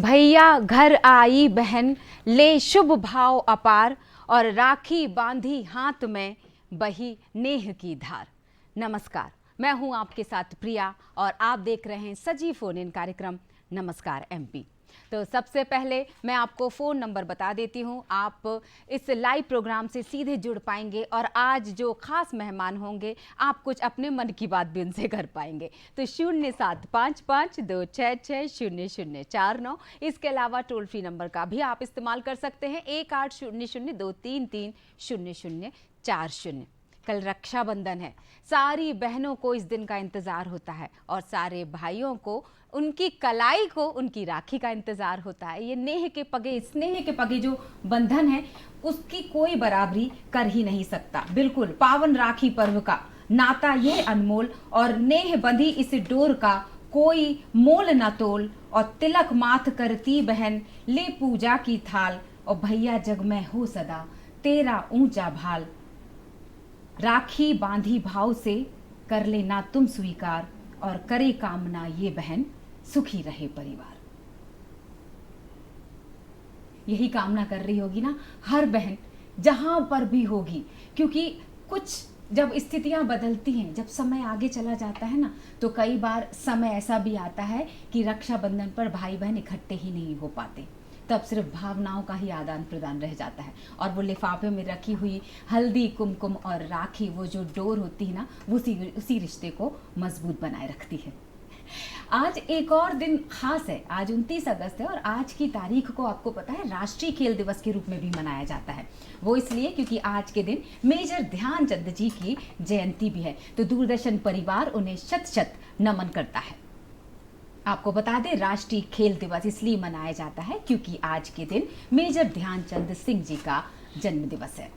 भैया घर आई बहन ले शुभ भाव अपार और राखी बांधी हाथ में बही नेह की धार। नमस्कार, मैं हूं आपके साथ प्रिया और आप देख रहे हैं सजीव फोन इन कार्यक्रम नमस्कार एमपी। तो सबसे पहले मैं आपको फ़ोन नंबर बता देती हूं, आप इस लाइव प्रोग्राम से सीधे जुड़ पाएंगे और आज जो खास मेहमान होंगे आप कुछ अपने मन की बात भी उनसे कर पाएंगे। तो 0755266009। इसके अलावा टोल फ्री नंबर का भी आप इस्तेमाल कर सकते हैं 1800233040। कल रक्षाबंधन है, सारी बहनों को इस दिन का इंतज़ार होता है और सारे भाइयों को उनकी कलाई को उनकी राखी का इंतज़ार होता है। ये नेह के पगे, स्नेह के पगे जो बंधन है उसकी कोई बराबरी कर ही नहीं सकता। बिल्कुल पावन राखी पर्व का नाता ये अनमोल और नेह बंधी इस डोर का कोई मोल न तोल। और तिलक माथ करती बहन ले पूजा की थाल और भैया जग में हो सदा तेरा ऊंचा भाल। राखी बांधी भाव से कर लेना तुम स्वीकार और करे कामना ये बहन सुखी रहे परिवार। यही कामना कर रही होगी ना हर बहन जहां पर भी होगी, क्योंकि कुछ जब स्थितियां बदलती हैं, जब समय आगे चला जाता है ना, तो कई बार समय ऐसा भी आता है कि रक्षाबंधन पर भाई बहन इकट्ठे ही नहीं हो पाते। तब सिर्फ भावनाओं का ही आदान प्रदान रह जाता है और वो लिफाफे में रखी हुई हल्दी कुमकुम और राखी, वो जो डोर होती है ना, वो उसी रिश्ते को मजबूत बनाए रखती है। आज एक और दिन खास है, आज 29 अगस्त है और आज की तारीख को आपको पता है राष्ट्रीय खेल दिवस के रूप में भी मनाया जाता है। वो इसलिए क्योंकि आज के दिन मेजर ध्यानचंद जी की जयंती भी है, तो दूरदर्शन परिवार उन्हें शत शत नमन करता है। आपको बता दें राष्ट्रीय खेल दिवस इसलिए मनाया जाता है क्योंकि आज के दिन मेजर ध्यानचंद सिंह जी का जन्म दिवस है।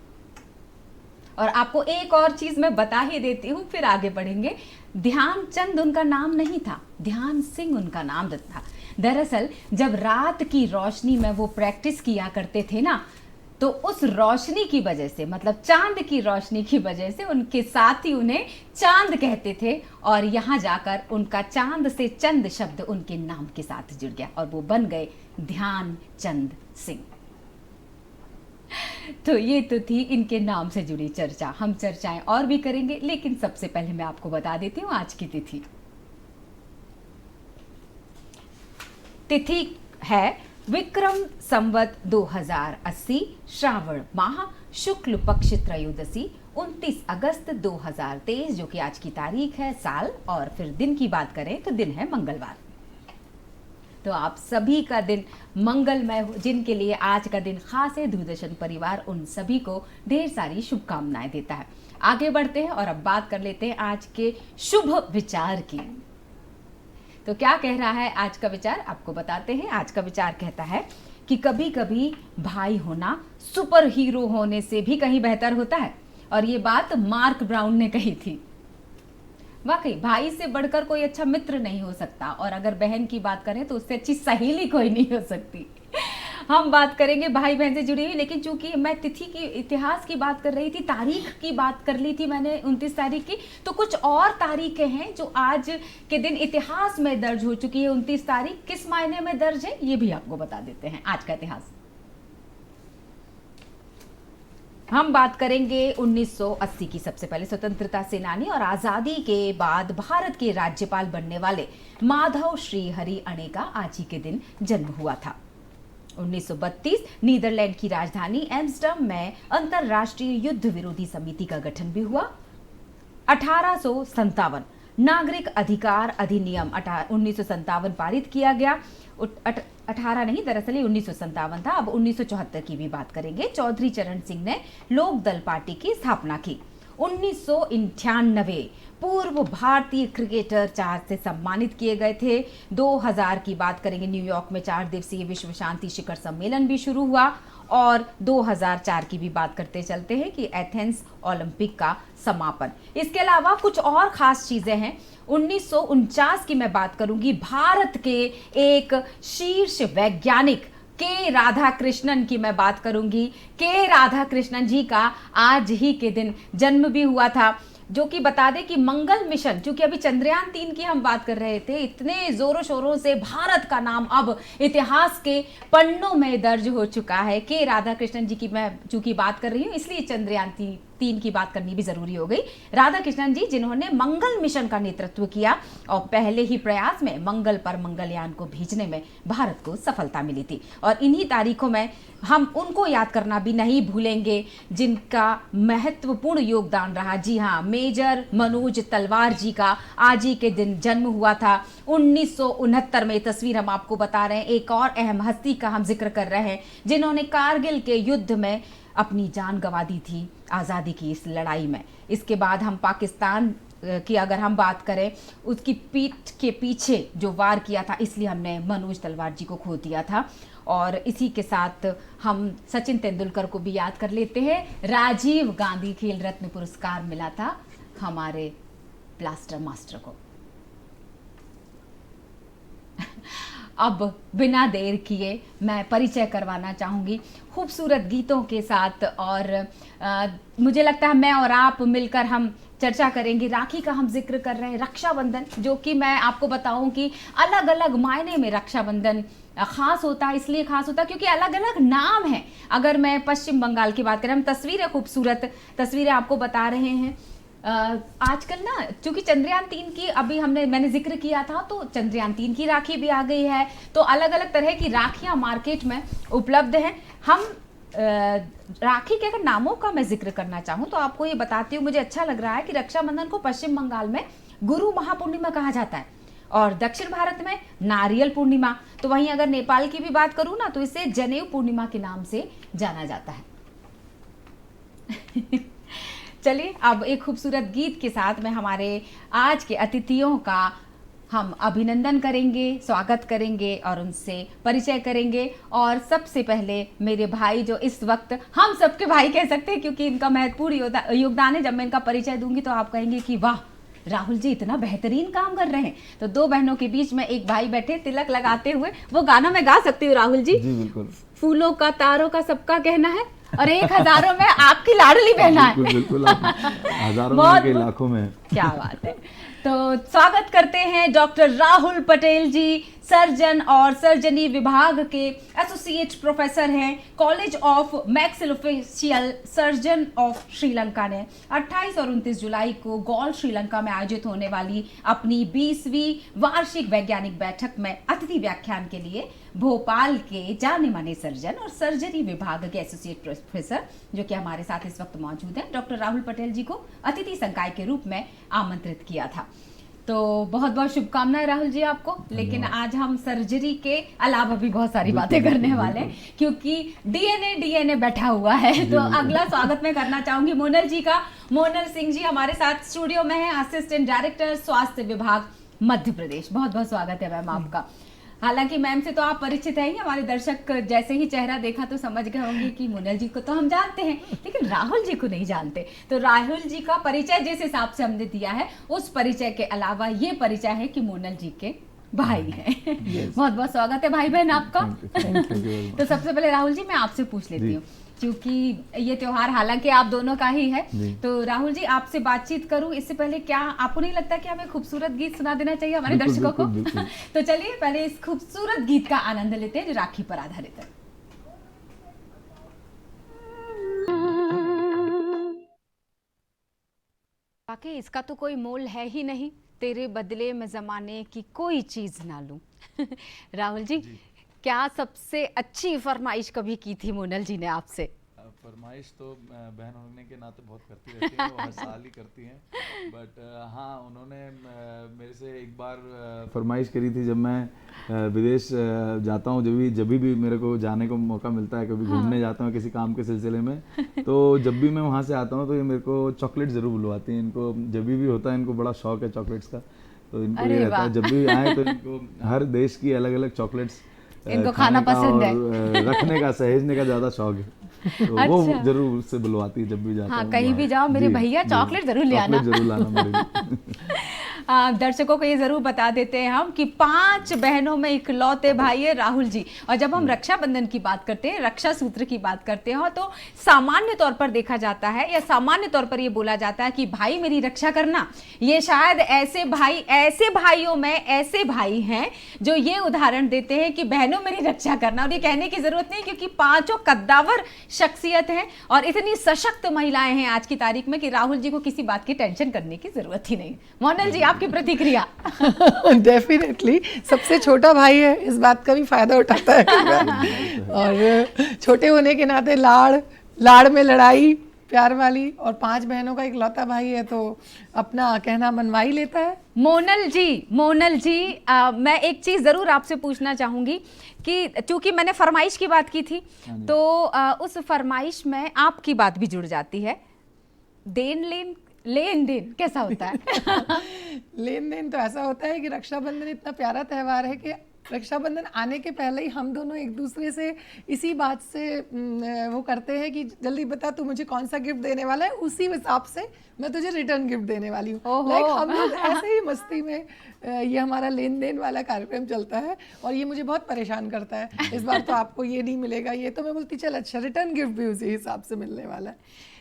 और आपको एक और चीज मैं बता ही देती हूँ, फिर आगे बढ़ेंगे। ध्यानचंद उनका नाम नहीं था, ध्यान सिंह उनका नाम था। दरअसल जब रात की रोशनी में वो प्रैक्टिस किया करते थे ना, तो उस रोशनी की वजह से, मतलब चांद की रोशनी की वजह से उनके साथी उन्हें चांद कहते थे और यहाँ जाकर उनका चांद से चंद शब्द उनके नाम के साथ जुड़ गया और वो बन गए ध्यानचंद सिंह। तो ये तो थी इनके नाम से जुड़ी चर्चा। हम चर्चाएं और भी करेंगे, लेकिन सबसे पहले मैं आपको बता देती हूँ आज की तिथि। तिथि है विक्रम संवत 2080 श्रावण माह शुक्ल पक्ष त्रयोदशी 29 अगस्त 2023, जो कि आज की तारीख है, साल और फिर दिन की बात करें तो दिन है मंगलवार। तो आप सभी का दिन मंगलमय हो, जिनके लिए आज का दिन खास है, दूरदर्शन परिवार उन सभी को ढेर सारी शुभकामनाएं देता है। आगे बढ़ते हैं और अब बात कर लेते हैं आज के शुभ विचार की। तो क्या कह रहा है आज का विचार, आपको बताते हैं। आज का विचार कहता है कि कभी कभी भाई होना सुपर हीरो होने से भी कहीं बेहतर होता है, और ये बात मार्क ब्राउन ने कही थी। वाकई भाई से बढ़कर कोई अच्छा मित्र नहीं हो सकता, और अगर बहन की बात करें तो उससे अच्छी सहेली कोई नहीं हो सकती। हम बात करेंगे भाई बहन से जुड़ी हुई, लेकिन चूंकि मैं तिथि की, इतिहास की बात कर रही थी, तारीख की बात कर ली थी मैंने 29 तारीख की, तो कुछ और तारीखें हैं जो आज के दिन इतिहास में दर्ज हो चुकी है। 29 तारीख किस मायने में दर्ज है ये भी आपको बता देते हैं आज का इतिहास। हम बात करेंगे 1980 की। सबसे पहले स्वतंत्रता सेनानी और आजादी के बाद भारत के राज्यपाल बनने वाले माधव श्री हरि अणे का आज ही के दिन जन्म हुआ था। 1932 नीदरलैंड की राजधानी एम्स्टर्डम में अंतरराष्ट्रीय युद्ध विरोधी समिति का गठन भी हुआ। 1857 नागरिक अधिकार अधिनियम 1957 पारित किया गया। 18 नहीं, दरअसल 1957 था। अब 1974 की भी बात करेंगे। चौधरी चरण सिंह ने लोकदल पार्टी की स्थापना की। 1998 पूर्व भारतीय क्रिकेटर 4 से सम्मानित किए गए थे। 2000 की बात करेंगे, न्यूयॉर्क में 4 दिवसीय विश्व शांति शिखर सम्मेलन भी शुरू हुआ। और 2004 की भी बात करते चलते हैं कि एथेंस ओलंपिक का समापन। इसके अलावा कुछ और खास चीजें हैं। 1949 की मैं बात करूंगी, भारत के एक शीर्ष वैज्ञानिक के राधाकृष्णन की मैं बात करूंगी। के राधाकृष्णन जी का आज ही के दिन जन्म भी हुआ था। जो कि बता दे कि मंगल मिशन, क्योंकि अभी चंद्रयान 3 की हम बात कर रहे थे, इतने जोरों शोरों से भारत का नाम अब इतिहास के पन्नों में दर्ज हो चुका है। के राधाकृष्णन जी की मैं चूंकि बात कर रही हूँ, इसलिए चंद्रयान 3 की बात करनी भी जरूरी हो गई। राधाकृष्णन जी जिन्होंने मंगल मिशन का नेतृत्व किया और पहले ही प्रयास में मंगल पर मंगलयान को भेजने में भारत को सफलता मिली थी। और इन्हीं तारीखों में हम उनको याद करना भी नहीं भूलेंगे जिनका महत्वपूर्ण योगदान रहा। जी हाँ, मेजर मनोज तलवार जी का आज ही के दिन जन्म हुआ था 1969 में। तस्वीर हम आपको बता रहे हैं। एक और अहम हस्ती का हम जिक्र कर रहे हैं जिन्होंने कारगिल के युद्ध में अपनी जान गंवा दी थी आज़ादी की इस लड़ाई में। इसके बाद हम पाकिस्तान की अगर हम बात करें, उसकी पीठ के पीछे जो वार किया था, इसलिए हमने मनोज तलवार जी को खो दिया था। और इसी के साथ हम सचिन तेंदुलकर को भी याद कर लेते हैं। राजीव गांधी खेल रत्न पुरस्कार मिला था हमारे ब्लास्टर मास्टर को। अब बिना देर किए मैं परिचय करवाना चाहूँगी खूबसूरत गीतों के साथ। और मुझे लगता है मैं और आप मिलकर हम चर्चा करेंगे। राखी का हम जिक्र कर रहे हैं, रक्षाबंधन, जो कि मैं आपको बताऊं कि अलग अलग मायने में रक्षाबंधन खास होता है। इसलिए खास होता है क्योंकि अलग अलग नाम है। अगर मैं पश्चिम बंगाल की बात करें, हम तस्वीरें, खूबसूरत तस्वीरें आपको बता रहे हैं। आजकल ना चूंकि चंद्रयान 3 की अभी मैंने जिक्र किया था, तो चंद्रयान 3 की राखी भी आ गई है। तो अलग अलग तरह की राखियां मार्केट में उपलब्ध हैं। हम राखी के अगर नामों का मैं जिक्र करना चाहूँ तो आपको ये बताती हूँ, मुझे अच्छा लग रहा है कि रक्षाबंधन को पश्चिम बंगाल में गुरु महापूर्णिमा कहा जाता है और दक्षिण भारत में नारियल पूर्णिमा। तो वहीं अगर नेपाल की भी बात करूँ ना, तो इसे जनेऊ पूर्णिमा के नाम से जाना जाता है। चलिए अब एक खूबसूरत गीत के साथ में हमारे आज के अतिथियों का हम अभिनंदन करेंगे, स्वागत करेंगे और उनसे परिचय करेंगे। और सबसे पहले मेरे भाई, जो इस वक्त हम सबके भाई कह सकते हैं क्योंकि इनका महत्वपूर्ण योगदान है। जब मैं इनका परिचय दूंगी तो आप कहेंगे कि वाह, राहुल जी इतना बेहतरीन काम कर रहे हैं। तो दो बहनों के बीच में एक भाई बैठे तिलक लगाते हुए। वो गाना मैं गा सकती हूँ राहुल जी? जी बिल्कुल। फूलों का तारों का सबका कहना है और 1000 में आपकी लाडली बहना है। बिल्कुल, हजारों में लाखों में। क्या बात है। तो स्वागत करते हैं डॉक्टर राहुल पटेल जी, सर्जन और सर्जरी विभाग के एसोसिएट प्रोफेसर हैं, college of maxillofacial surgeon of Sri Lanka ने 28 और 29 जुलाई को गौल श्रीलंका में आयोजित होने वाली अपनी 20वीं वार्षिक वैज्ञानिक बैठक में अतिथि व्याख्यान के लिए भोपाल के जाने माने सर्जन और सर्जरी विभाग के एसोसिएट प्रोफेसर, जो कि हमारे साथ इस वक्त मौजूद हैं, डॉक्टर राहुल पटेल जी को अतिथि संकाय के रूप में आमंत्रित किया था। तो बहुत बहुत शुभकामनाएं राहुल जी आपको। लेकिन आज हम सर्जरी के अलावा भी बहुत सारी बातें करने वाले हैं क्योंकि डीएनए बैठा हुआ है। तो अगला स्वागत मैं करना चाहूंगी मोनल जी का। मोनल सिंह जी हमारे साथ स्टूडियो में है, असिस्टेंट डायरेक्टर स्वास्थ्य विभाग मध्य प्रदेश। बहुत बहुत स्वागत है मैम आपका। हालांकि मैम से तो आप परिचित हैं ही, हमारे दर्शक जैसे ही चेहरा देखा तो समझ गए होंगे कि मोनल जी को तो हम जानते हैं, लेकिन राहुल जी को नहीं जानते। तो राहुल जी का परिचय जिस हिसाब से हमने दिया है, उस परिचय के अलावा ये परिचय है कि मोनल जी के भाई हैं। बहुत बहुत स्वागत है भाई बहन आपका। तो सबसे पहले राहुल जी मैं आपसे पूछ लेती हूँ, क्योंकि ये त्योहार हालांकि आप दोनों का ही है, तो राहुल जी आपसे बातचीत करूं इससे पहले क्या आपको नहीं लगता कि हमें खूबसूरत गीत सुना देना चाहिए हमारे दर्शकों को? तो चलिए पहले इस खूबसूरत गीत का आनंद लेते हैं जो राखी पर आधारित है। वाकई इसका तो कोई मोल है ही नहीं, तेरे बदले में जमाने की कोई चीज ना लूं। राहुल जी, क्या सबसे अच्छी फरमाइश कभी की थी मोनल जी ने आपसे? फरमाइश तो बहन होने के नाते बहुत करती रहती है, वो हर साल ही करती हैं। बट हाँ, उन्होंने मेरे से एक बार फरमाइश करी थी जब मैं विदेश जाता हूँ, जब भी मेरे को जाने को मौका मिलता है, कभी घूमने जाता हूँ किसी काम के सिलसिले में, तो जब भी मैं वहाँ से आता हूँ तो ये मेरे को चॉकलेट ज़रूर बुलवाती हैं। इनको जब भी होता है, इनको बड़ा शौक है चॉकलेट्स का, तो इनको ये रहता है जब भी आए तो इनको हर देश की अलग अलग चॉकलेट्स इनको खाना पसंद है, रखने का, सहेजने का ज्यादा शौक है। तो अच्छा। वो जरूर उससे बुलवाती है जब भी जाता हूँ। कहीं भी जाओ मेरे भैया चॉकलेट जरूर ले आना। जरूर लाना मेरे। दर्शकों को ये जरूर बता देते हैं हम कि 5 बहनों में इकलौते भाई है राहुल जी। और जब हम रक्षाबंधन की बात करते हैं, रक्षा सूत्र की बात करते हैं, तो सामान्य तौर पर देखा जाता है या सामान्य तौर पर ये बोला जाता है कि भाई मेरी रक्षा करना, ये शायद ऐसे भाइयों में ऐसे भाई हैं जो ये उदाहरण देते हैं कि बहनों मेरी रक्षा करना। और ये कहने की जरूरत नहीं, क्योंकि 5 कद्दावर शख्सियत हैं और इतनी सशक्त महिलाएं हैं आज की तारीख में कि राहुल जी को किसी बात की टेंशन करने की जरूरत ही नहीं। मोनल जी, आपकी प्रतिक्रिया? डेफिनेटली सबसे छोटा भाई है, इस बात का भी फायदा उठाता है और छोटे होने के नाते लाड़ में लड़ाई प्यार वाली, और 5 बहनों का इकलौता भाई है तो अपना कहना मनवा ही लेता है। मोनल जी, मैं एक चीज जरूर आपसे पूछना चाहूंगी कि चूंकि मैंने फरमाइश की बात की थी तो उस फरमाइश में आपकी बात भी जुड़ जाती है। लेन देन कैसा होता है? लेन देन तो ऐसा होता है कि रक्षाबंधन इतना प्यारा त्यौहार है कि रक्षाबंधन आने के पहले ही हम दोनों एक दूसरे से इसी बात से वो करते हैं कि जल्दी बता तू मुझे कौन सा गिफ्ट देने वाला है, उसी हिसाब से मैं तुझे रिटर्न गिफ्ट देने वाली हूँ। लाइक हम लोग ऐसे ही मस्ती में ये हमारा लेन देन वाला कार्यक्रम चलता है और ये मुझे बहुत परेशान करता है। इस बार तो आपको ये नहीं मिलेगा, ये तो मैं बोलती चल अच्छा रिटर्न गिफ्ट भी उसी हिसाब से मिलने वाला है,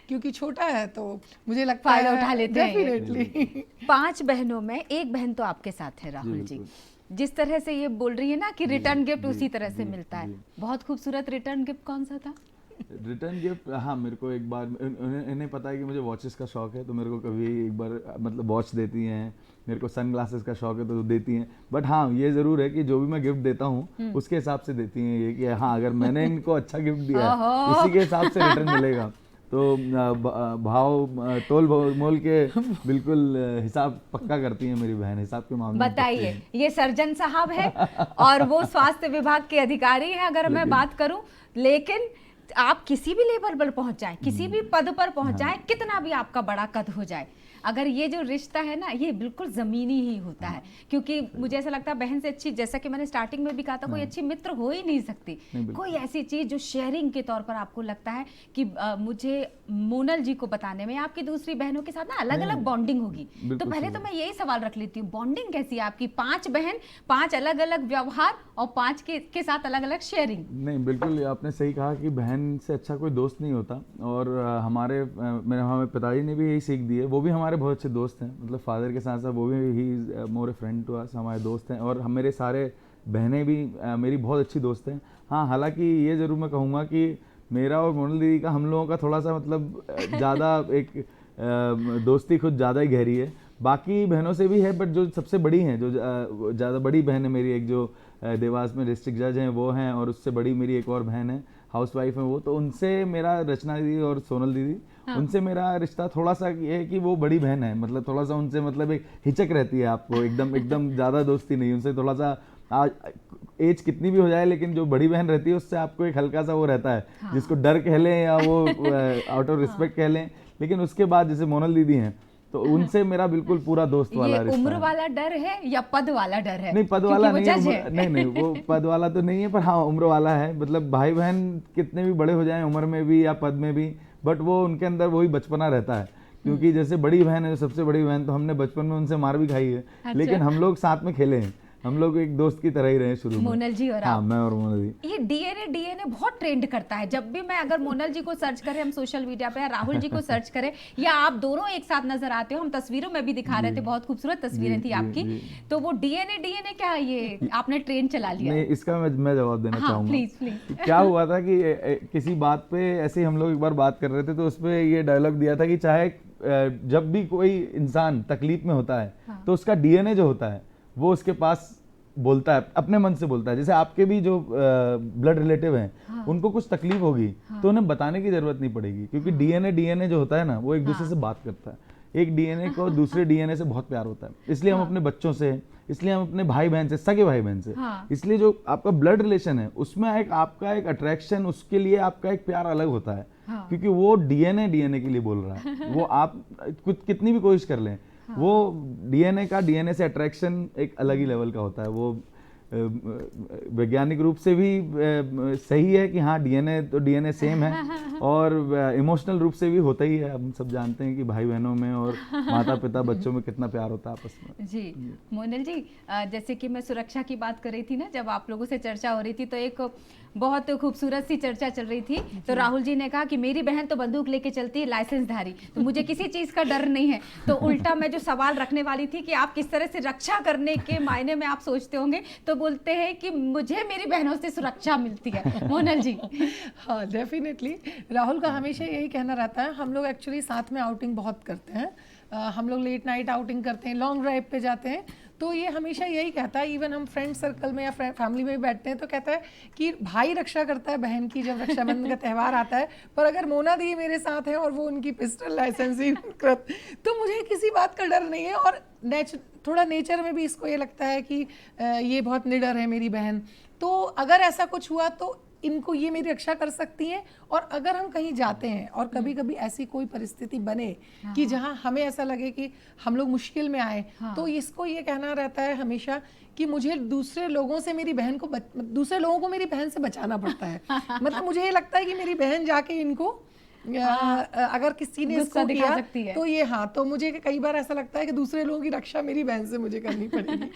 क्योंकि छोटा है तो मुझे लगता है फायदा उठा लेते हैं। डेफिनेटली 5 बहनों में एक बहन तो आपके साथ है राहुल जी। जिस तरह से ये बोल रही है ना कि रिटर्न गिफ्ट उसी तरह से मिलता है, बहुत खूबसूरत रिटर्न गिफ्ट कौन सा था? रिटर्न गिफ्ट, हाँ, मेरे को एक बार इन्हें पता है कि मुझे वॉचेस का शौक है, तो मेरे को कभी एक बार मतलब वॉच देती हैं। मेरे को सन ग्लासेस का शौक है तो देती हैं। बट हाँ, ये ज़रूर है कि जो भी मैं गिफ्ट देता हूँ उसके हिसाब से देती हैं ये कि हाँ, अगर मैंने इनको अच्छा गिफ्ट दिया है इसी के हिसाब से रिटर्न मिलेगा। तो तोल मोल के बिल्कुल हिसाब पक्का करती है मेरी बहन, हिसाब के मामले में। बताइए, ये सर्जन साहब है और वो स्वास्थ्य विभाग के अधिकारी है अगर मैं बात करूं, लेकिन आप किसी भी लेवल पर पहुंच जाए, किसी भी पद पर पहुंच जाए, कितना भी आपका बड़ा कद हो जाए, अगर ये जो रिश्ता है ना ये बिल्कुल जमीनी ही होता है। क्योंकि मुझे ऐसा लगता है बहन से अच्छी, जैसा कि मैंने स्टार्टिंग में भी कहा था, कोई अच्छी मित्र हो ही नहीं सकती। कोई ऐसी चीज जो शेयरिंग के तौर पर आपको लगता है कि मुझे मोनल जी को बताने में आपकी दूसरी बहनों के साथ ना अलग अलग बॉन्डिंग होगी। तो पहले तो मैं यही सवाल रख लेती हूँ, बॉन्डिंग कैसी है आपकी? 5 बहन, 5 अलग अलग व्यवहार और 5 के साथ अलग अलग शेयरिंग। नहीं, बिल्कुल आपने सही कहा कि बहन से अच्छा कोई दोस्त नहीं होता। और हमारे पिताजी ने भी यही सीख दी है। वो भी हमारे बहुत अच्छे दोस्त हैं, मतलब फादर के साथ साथ वो भी ही मोर ए फ्रेंड टू अस, हमारे दोस्त हैं। और हम मेरे सारे बहनें भी मेरी बहुत अच्छी दोस्त हैं। हाँ, हालांकि ये ज़रूर मैं कहूँगा कि मेरा और मोनल दीदी का, हम लोगों का थोड़ा सा मतलब ज़्यादा एक दोस्ती खुद ज़्यादा ही गहरी है। बाकी बहनों से भी है, बट जो सबसे बड़ी हैं, जो ज़्यादा बड़ी बहन है मेरी, एक जो देवास में डिस्ट्रिक्ट जज हैं वो हैं, और उससे बड़ी मेरी एक और बहन है, हाउसवाइफ है वो। तो उनसे मेरा, रचना दीदी और सोनल दीदी, उनसे मेरा रिश्ता थोड़ा सा ये है कि वो बड़ी बहन है, मतलब थोड़ा सा उनसे मतलब एक हिचक रहती है आपको, एकदम ज़्यादा दोस्ती नहीं उनसे। थोड़ा सा एज कितनी भी हो जाए, लेकिन जो बड़ी बहन रहती है उससे आपको एक हल्का सा वो रहता है, जिसको डर कह लें या वो आउट ऑफ रिस्पेक्ट कह लें। लेकिन उसके बाद जैसे मोनल दीदी हैं, तो उनसे मेरा बिल्कुल पूरा दोस्त वाला रिश्ता है। उम्र वाला डर है या पद वाला डर है? नहीं, पद वाला नहीं है, नहीं वो पद वाला तो नहीं है, पर हाँ उम्र वाला है। मतलब भाई बहन कितने भी बड़े हो जाएं उम्र में भी या पद में भी, बट वो उनके अंदर वही बचपना रहता है। क्योंकि जैसे बड़ी बहन है, सबसे बड़ी बहन, तो हमने बचपन में उनसे मार भी खाई है। अच्छा। लेकिन हम लोग साथ में खेले हैं, हम लोग एक दोस्त की तरह ही रहे शुरू में। मोनल जी और हाँ, मैं और मोनल जी। ये डीएनए बहुत ट्रेंड करता है। जब भी मैं, अगर मोनल जी को सर्च करें हम सोशल मीडिया पे, या राहुल जी को सर्च करें, या आप दोनों एक साथ नजर आते हो, हम तस्वीरों में भी दिखा रहे थे, बहुत खूबसूरत तस्वीरें थी आपकी। तो वो डीएनए क्या ये आपने ट्रेंड चला लिया? नहीं, इसका मैं जवाब देना चाहूंगा। प्लीज। क्या हुआ था कि किसी बात पे ऐसे ही हम लोग एक बार बात कर रहे थे, तो उसपे ये डायलॉग दिया था कि चाहे जब भी कोई इंसान तकलीफ में होता है, तो उसका डीएनए जो होता है वो उसके पास बोलता है, अपने मन से बोलता है। जैसे आपके भी जो ब्लड रिलेटिव हैं, उनको कुछ तकलीफ होगी तो उन्हें बताने की जरूरत नहीं पड़ेगी, क्योंकि डीएनए जो होता है ना, वो एक दूसरे से बात करता है। एक डीएनए को दूसरे डीएनए से बहुत प्यार होता है। इसलिए हम अपने बच्चों से, इसलिए हम अपने भाई बहन से, सगे भाई बहन से, इसलिए जो आपका ब्लड रिलेशन है उसमें आपका एक अट्रैक्शन, उसके लिए आपका एक प्यार अलग होता है। क्योंकि वो डीएनए के लिए बोल रहा है। वो आप कितनी भी कोशिश कर लें, वो डीएनए से अट्रैक्शन एक अलग ही लेवल का होता है। वो वैज्ञानिक रूप से भी सही है कि हाँ डीएनए तो डीएनए सेम है, और इमोशनल रूप से भी होता ही है। हम सब जानते हैं कि भाई बहनों में और माता पिता बच्चों में कितना प्यार होता है आपस में। जी मोनल जी, जैसे कि मैं सुरक्षा की बात कर रही थी ना, जब आप लोगों से चर्चा हो रही थी तो एक बहुत खूबसूरत सी चर्चा चल रही थी। तो राहुल जी ने कहा कि मेरी बहन तो बंदूक लेके चलती है, लाइसेंसधारी, तो मुझे किसी चीज का डर नहीं है। तो उल्टा मैं जो सवाल रखने वाली थी कि आप किस तरह से रक्षा करने के मायने में आप सोचते होंगे, तो बोलते हैं कि मुझे मेरी बहनों से सुरक्षा मिलती है। मोनल जी। हाँ डेफिनेटली, राहुल का हमेशा यही कहना रहता है। हम लोग एक्चुअली साथ में आउटिंग बहुत करते हैं, हम लोग लेट नाइट आउटिंग करते हैं, लॉन्ग ड्राइव पे जाते हैं। तो ये हमेशा यही कहता है, इवन हम फ्रेंड सर्कल में या फैमिली में भी बैठते हैं तो कहता है कि भाई रक्षा करता है बहन की जब रक्षाबंधन का त्यौहार आता है, पर अगर मोना दी मेरे साथ है और वो उनकी पिस्टल लाइसेंसिंग कृत, तो मुझे किसी बात का डर नहीं है। और थोड़ा नेचर में भी इसको ये लगता है कि ये बहुत निडर है मेरी बहन, तो अगर ऐसा कुछ हुआ तो इनको ये मेरी रक्षा कर सकती हैं। और अगर हम कहीं जाते हैं और कभी कभी ऐसी कोई परिस्थिति बने कि जहां हमें ऐसा लगे कि हम लोग मुश्किल में आए, तो इसको ये कहना रहता है हमेशा कि मुझे दूसरे लोगों से मेरी बहन को दूसरे लोगों को मेरी बहन से बचाना पड़ता है। मतलब मुझे ये लगता है कि मेरी बहन जाके इनको अगर किसी ने इसको किया तो ये हाँ, तो मुझे कई बार ऐसा लगता है कि दूसरे लोगों की रक्षा मेरी बहन से मुझे करनी पड़ेगी।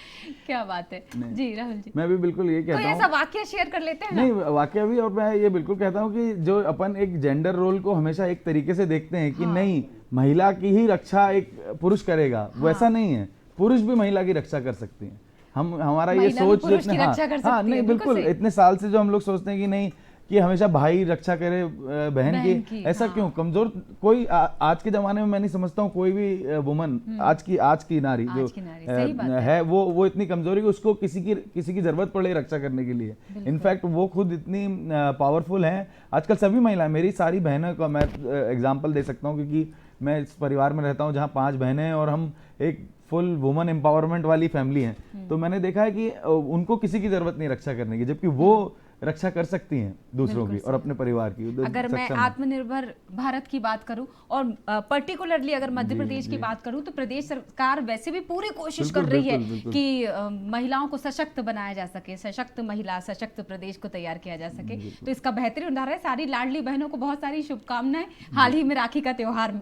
क्या बात है जी राहुल जी। मैं भी बिल्कुल ये कहता हूँ, तो ऐसा वाकया शेयर कर लेते हैं ना? नहीं वाकया भी, और मैं ये बिल्कुल कहता हूँ कि जो अपन एक जेंडर रोल को हमेशा एक तरीके से देखते हैं कि नहीं महिला की ही रक्षा एक पुरुष करेगा, वैसा नहीं है, पुरुष भी महिला की रक्षा कर सकते हैं। हमारा ये सोच नहीं बिल्कुल, इतने साल से जो हम लोग सोचते हैं कि नहीं कि हमेशा भाई रक्षा करे बहन की, ऐसा क्यों? कमजोर कोई आज के जमाने में मैं नहीं समझता हूँ कोई भी वुमन, आज की नारी जो है वो इतनी कमजोर है कि उसको किसी की जरूरत पड़े रक्षा करने के लिए। इनफैक्ट वो खुद इतनी पावरफुल है आजकल। सभी महिलाएं, मेरी सारी बहनों का मैं एग्जाम्पल दे सकता हूँ, क्योंकि मैं इस परिवार में रहता हूँ जहाँ 5 बहनें हैं और हम एक फुल वुमन एम्पावरमेंट वाली फैमिली है। तो मैंने देखा है कि उनको किसी की जरूरत नहीं रक्षा करने की, जबकि वो रक्षा कर सकती हैं दूसरों की और अपने परिवार की। अगर मैं आत्मनिर्भर भारत की बात करूं और पर्टिकुलरली अगर मध्य प्रदेश की बात करूं, तो प्रदेश सरकार वैसे भी पूरी कोशिश कर रही है कि महिलाओं को सशक्त बनाया जा सके, सशक्त महिला सशक्त प्रदेश को तैयार किया जा सके। तो इसका बेहतरीन उदाहरण है, सारी लाडली बहनों को बहुत सारी शुभकामनाएं। हाल ही में राखी का त्योहार,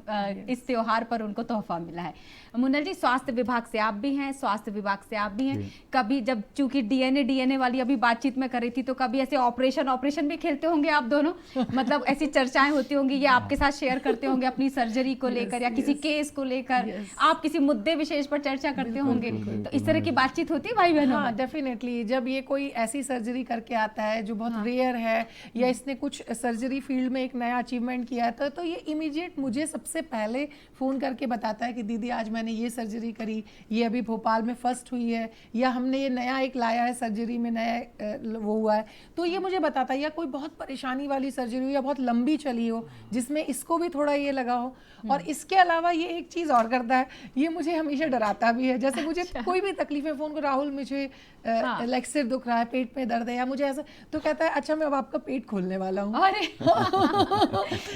इस त्योहार पर उनको तोहफा मिला है। मुनल जी, स्वास्थ्य विभाग से आप भी हैं, स्वास्थ्य विभाग से आप भी हैं, कभी जब चूंकि डीएनए वाली अभी बातचीत में कर रही थी, तो कभी ऐसे ऑपरेशन भी खेलते होंगे आप दोनों? मतलब ऐसी चर्चाएं होती होंगी, या आपके साथ शेयर करते होंगे अपनी सर्जरी को लेकर या किसी केस को लेकर, आप किसी मुद्दे विशेष पर चर्चा करते होंगे, तो इस तरह की बातचीत होती है भाई बहनों? हाँ डेफिनेटली, जब ये कोई ऐसी सर्जरी करके आता है जो बहुत रेयर है, या इसने कुछ सर्जरी फील्ड में एक नया अचीवमेंट किया था, तो ये इमीडिएट मुझे सबसे पहले फ़ोन करके बताता है कि दीदी आज मैंने ये सर्जरी करी, ये अभी भोपाल में फर्स्ट हुई है, या हमने ये नया एक लाया है सर्जरी में, नया वो हुआ है, तो ये मुझे बताता है। या कोई बहुत परेशानी वाली सर्जरी हो या बहुत लंबी चली हो जिसमें इसको भी थोड़ा ये लगा हो। और इसके अलावा ये एक चीज़ और करता है, ये मुझे हमेशा डराता भी है। जैसे मुझे कोई भी तकलीफ है, फ़ोन को राहुल मुझे लाइक सिर दुख रहा है, पेट में दर्द है, या मुझे ऐसा, तो कहता है अच्छा मैं अब आपका पेट खोलने वाला हूँ। अरे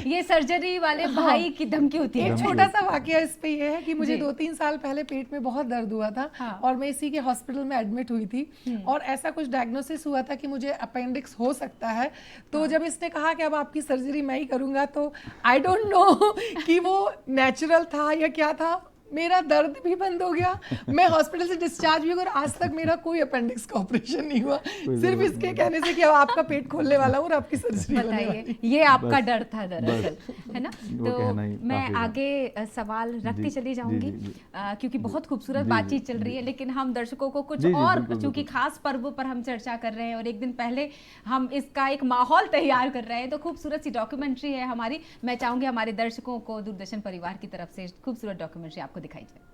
ये सर्जरी वाले भाई की धमकी होती है। एक छोटा सा वाकया इस पे ये है कि मुझे 2-3 साल पहले पेट में बहुत दर्द हुआ था, और मैं इसी के हॉस्पिटल में एडमिट हुई थी, और ऐसा कुछ डायग्नोसिस हुआ था कि मुझे अपेंडिक्स हो सकता है। तो जब इसने कहा कि अब आपकी सर्जरी मैं ही करूँगा, तो आई डोंट नो कि वो नेचुरल था या क्या था, मेरा दर्द भी बंद हो गया, मैं हॉस्पिटल से डिस्चार्ज भी हुई, और आज तक मेरा कोई अपेंडिक्स का ऑपरेशन नहीं हुआ, सिर्फ इसके कहने से कि अब आपका पेट खोलने वाला हूँ और आपकी सर्जरी होने वाली है। ये आपका डर था दरअसल, है ना? तो मैं आगे सवाल रखती चली जाऊंगी, क्योंकि बहुत खूबसूरत बातचीत चल रही है, लेकिन हम दर्शकों को कुछ और, चूंकि खास पर्वों पर हम चर्चा कर रहे हैं और एक दिन पहले हम इसका एक माहौल तैयार कर रहे हैं, तो खूबसूरत सी डॉक्यूमेंट्री है हमारी। मैं चाहूंगी हमारे दर्शकों को दूरदर्शन परिवार की तरफ से खूबसूरत डॉक्यूमेंट्री आपको दिखाई जाए।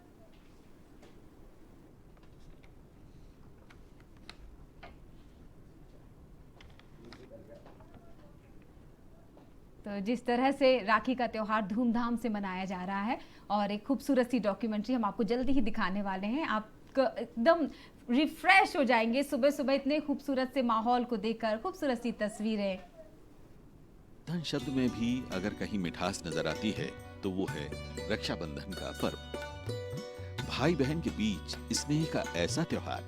तो जिस तरह से राखी का त्योहार धूमधाम से मनाया जा रहा है, और एक खूबसूरत सी डॉक्यूमेंट्री हम आपको जल्दी ही दिखाने वाले हैं। आप एकदम रिफ्रेश हो जाएंगे सुबह सुबह इतने खूबसूरत से माहौल को देखकर, खूबसूरत सी तस्वीरें। धन शब्द में भी अगर कहीं मिठास नजर आती है तो वो है रक्षाबंधन का पर्व। भाई बहन के बीच स्नेह का ऐसा त्योहार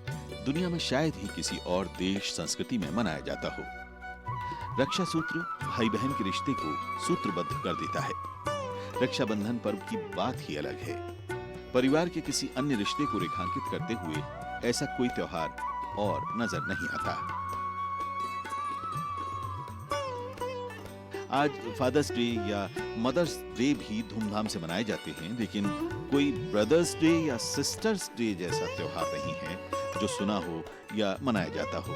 दुनिया में शायद ही किसी और देश संस्कृति में मनाया जाता हो। रक्षा सूत्र भाई बहन के रिश्ते को सूत्रबद्ध कर देता है। रक्षाबंधन पर्व की बात ही अलग है। परिवार के किसी अन्य रिश्ते को रेखांकित करते हुए ऐसा कोई त्योहार और नजर नहीं आता। आज फादर्स डे या मदर्स डे भी धूमधाम से मनाए जाते हैं, लेकिन कोई ब्रदर्स डे या सिस्टर्स डे जैसा त्योहार नहीं है जो सुना हो या मनाया जाता हो।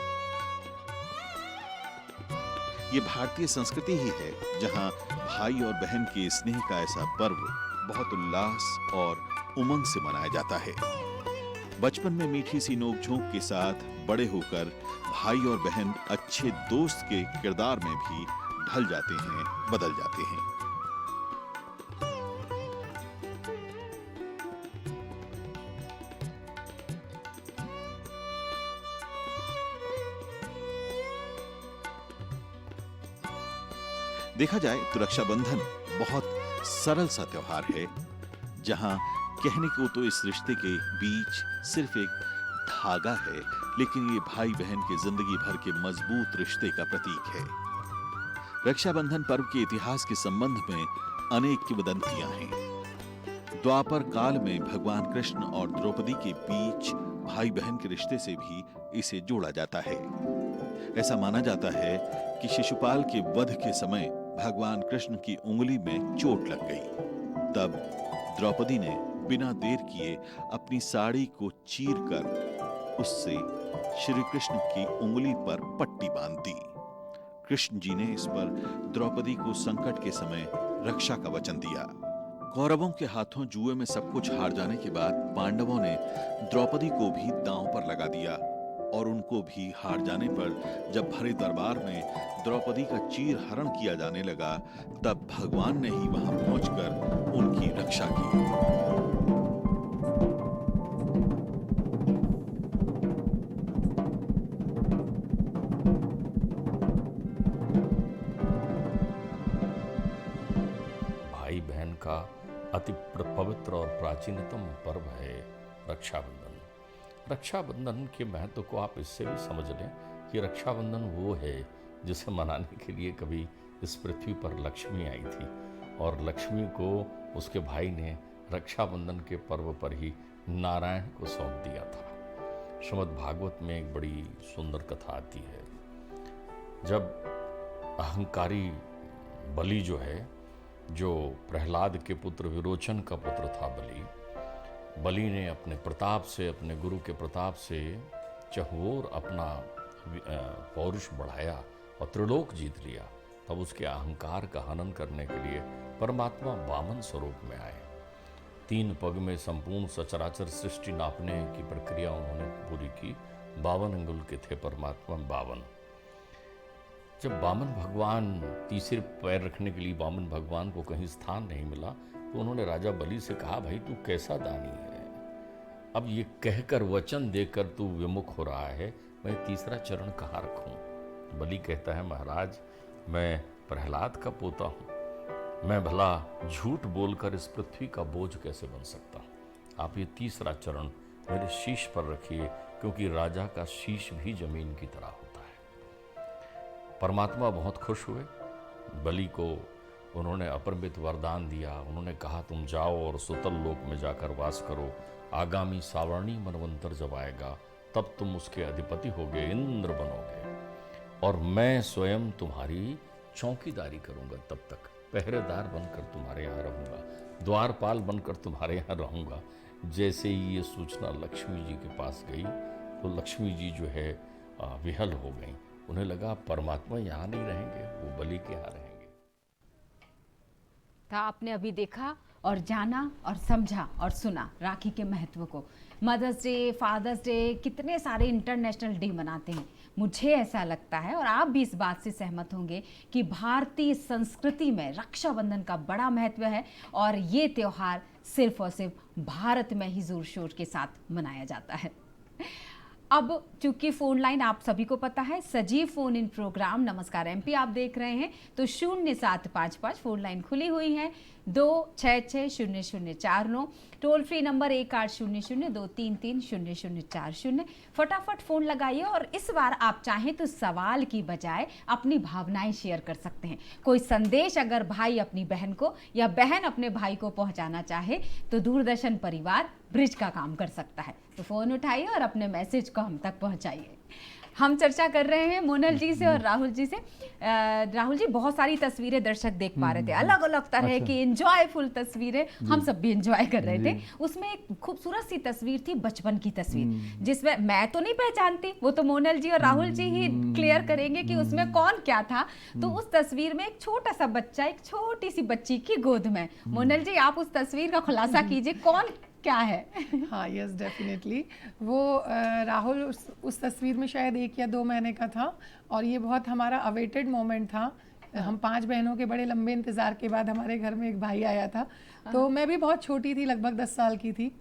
ये भारतीय संस्कृति ही है जहां भाई और बहन के स्नेह का ऐसा पर्व बहुत उल्लास और उमंग से मनाया जाता है। बचपन में मीठी सी नोक-झोंक के साथ बड़े होकर भाई और बहन अच्छे दोस्त के किरदार में भी ढल जाते हैं, बदल जाते हैं। देखा जाए तो रक्षाबंधन बहुत सरल सा त्योहार है, जहां कहने को तो इस रिश्ते के बीच सिर्फ एक धागा है, लेकिन ये भाई बहन के जिंदगी भर के मजबूत रिश्ते का प्रतीक है। रक्षाबंधन पर्व के इतिहास के संबंध में अनेक किंवदंतियां हैं। द्वापर काल में भगवान कृष्ण और द्रौपदी के बीच भाई बहन के रिश्ते से भी इसे जोड़ा जाता है। ऐसा माना जाता है कि शिशुपाल के वध के समय भगवान कृष्ण की उंगली में चोट लग गई। तब द्रौपदी ने बिना देर किए अपनी साड़ी को चीरकर उससे श्री कृष्ण की उंगली पर पट्टी बांध दी। कृष्ण जी ने इस पर द्रौपदी को संकट के समय रक्षा का वचन दिया। कौरवों के हाथों जुए में सब कुछ हार जाने के बाद पांडवों ने द्रौपदी को भी दांव पर लगा दिया और उनको भी हार जाने पर जब भरे दरबार में द्रौपदी का चीर हरण किया जाने लगा, तब भगवान ने ही वहां पहुंचकर उनकी रक्षा की। भाई बहन का अति पवित्र और प्राचीनतम पर्व है रक्षाबंधन। रक्षाबंधन के महत्व को आप इससे भी समझ लें कि रक्षाबंधन वो है जिसे मनाने के लिए कभी इस पृथ्वी पर लक्ष्मी आई थी और लक्ष्मी को उसके भाई ने रक्षाबंधन के पर्व पर ही नारायण को सौंप दिया था। श्रीमद् भागवत में एक बड़ी सुंदर कथा आती है। जब अहंकारी बलि जो है, जो प्रहलाद के पुत्र विरोचन का पुत्र था बलि ने अपने प्रताप से, अपने गुरु के प्रताप से चहुओर अपना पौरुष बढ़ाया और त्रिलोक जीत लिया। तब उसके अहंकार का हनन करने के लिए परमात्मा वामन स्वरूप में आए। 3 पग में संपूर्ण सचराचर सृष्टि नापने की प्रक्रिया उन्होंने पूरी की। 52 अंगुल के थे परमात्मा 52। जब वामन भगवान, तीसरे पैर रखने के लिए वामन भगवान को कहीं स्थान नहीं मिला, तो उन्होंने राजा बलि से कहा, भाई तू कैसा दानी है, अब ये कहकर वचन देकर तू विमुख हो रहा है, मैं तीसरा चरण कहाँ रखूं? बलि कहता है, महाराज मैं प्रहलाद का पोता हूँ, मैं भला झूठ बोलकर इस पृथ्वी का बोझ कैसे बन सकता हूँ? आप ये तीसरा चरण मेरे शीश पर रखिए, क्योंकि राजा का शीश भी जमीन की तरह होता है। परमात्मा बहुत खुश हुए। बलि को उन्होंने अपरिमित वरदान दिया। उन्होंने कहा, तुम जाओ और सुतल लोक में जाकर वास करो। आगामी सावर्णी मनवंतर जब आएगा तब तुम उसके अधिपति होगे, इंद्र बनोगे, और मैं स्वयं तुम्हारी चौकीदारी करूंगा। तब तक पहरेदार बनकर तुम्हारे यहाँ रहूंगा, द्वारपाल बनकर तुम्हारे यहाँ रहूंगा। जैसे ही ये सूचना लक्ष्मी जी के पास गई तो लक्ष्मी जी जो है विहल हो गई। उन्हें लगा परमात्मा यहाँ नहीं रहेंगे, वो बलि के यहाँ रहेंगे। था आपने अभी देखा और जाना और समझा और सुना राखी के महत्व को। मदर्स डे, फादर्स डे, कितने सारे इंटरनेशनल डे मनाते हैं। मुझे ऐसा लगता है, और आप भी इस बात से सहमत होंगे, कि भारतीय संस्कृति में रक्षाबंधन का बड़ा महत्व है और ये त्यौहार सिर्फ और सिर्फ भारत में ही जोर शोर के साथ मनाया जाता है। अब चूंकि फोन लाइन आप सभी को पता है, सजीव फोन इन प्रोग्राम नमस्कार एमपी आप देख रहे हैं, तो 0755 फोन लाइन खुली हुई है। 266049, टोल फ्री नंबर 1800-233-0040। फटाफट फ़ोन लगाइए और इस बार आप चाहें तो सवाल की बजाय अपनी भावनाएं शेयर कर सकते हैं। कोई संदेश अगर भाई अपनी बहन को या बहन अपने भाई को पहुंचाना चाहे तो दूरदर्शन परिवार ब्रिज का काम कर सकता है। तो फ़ोन उठाइए और अपने मैसेज को हम तक पहुंचाइए। हम चर्चा कर रहे हैं मोनल जी से और राहुल जी से। राहुल जी, बहुत सारी तस्वीरें दर्शक देख पा रहे थे, अलग अलग तरह की एंजॉयफुल तस्वीरें, हम सब भी एंजॉय कर रहे थे। उसमें एक खूबसूरत सी तस्वीर थी, बचपन की तस्वीर, जिसमें मैं तो नहीं पहचानती, वो तो मोनल जी और राहुल जी ही क्लियर करेंगे कि उसमें कौन क्या था। तो उस तस्वीर में एक छोटा सा बच्चा एक छोटी सी बच्ची की गोद में। मोनल जी, आप उस तस्वीर का खुलासा कीजिए, कौन क्या है? हाँ, यस, डेफिनेटली। वो राहुल उस तस्वीर में शायद 1 या 2 महीने का था और ये बहुत हमारा अवेटेड मोमेंट था। हम 5 बहनों के बड़े लंबे इंतज़ार के बाद हमारे घर में एक भाई आया था। तो मैं भी बहुत छोटी थी, लगभग 10 साल की थी।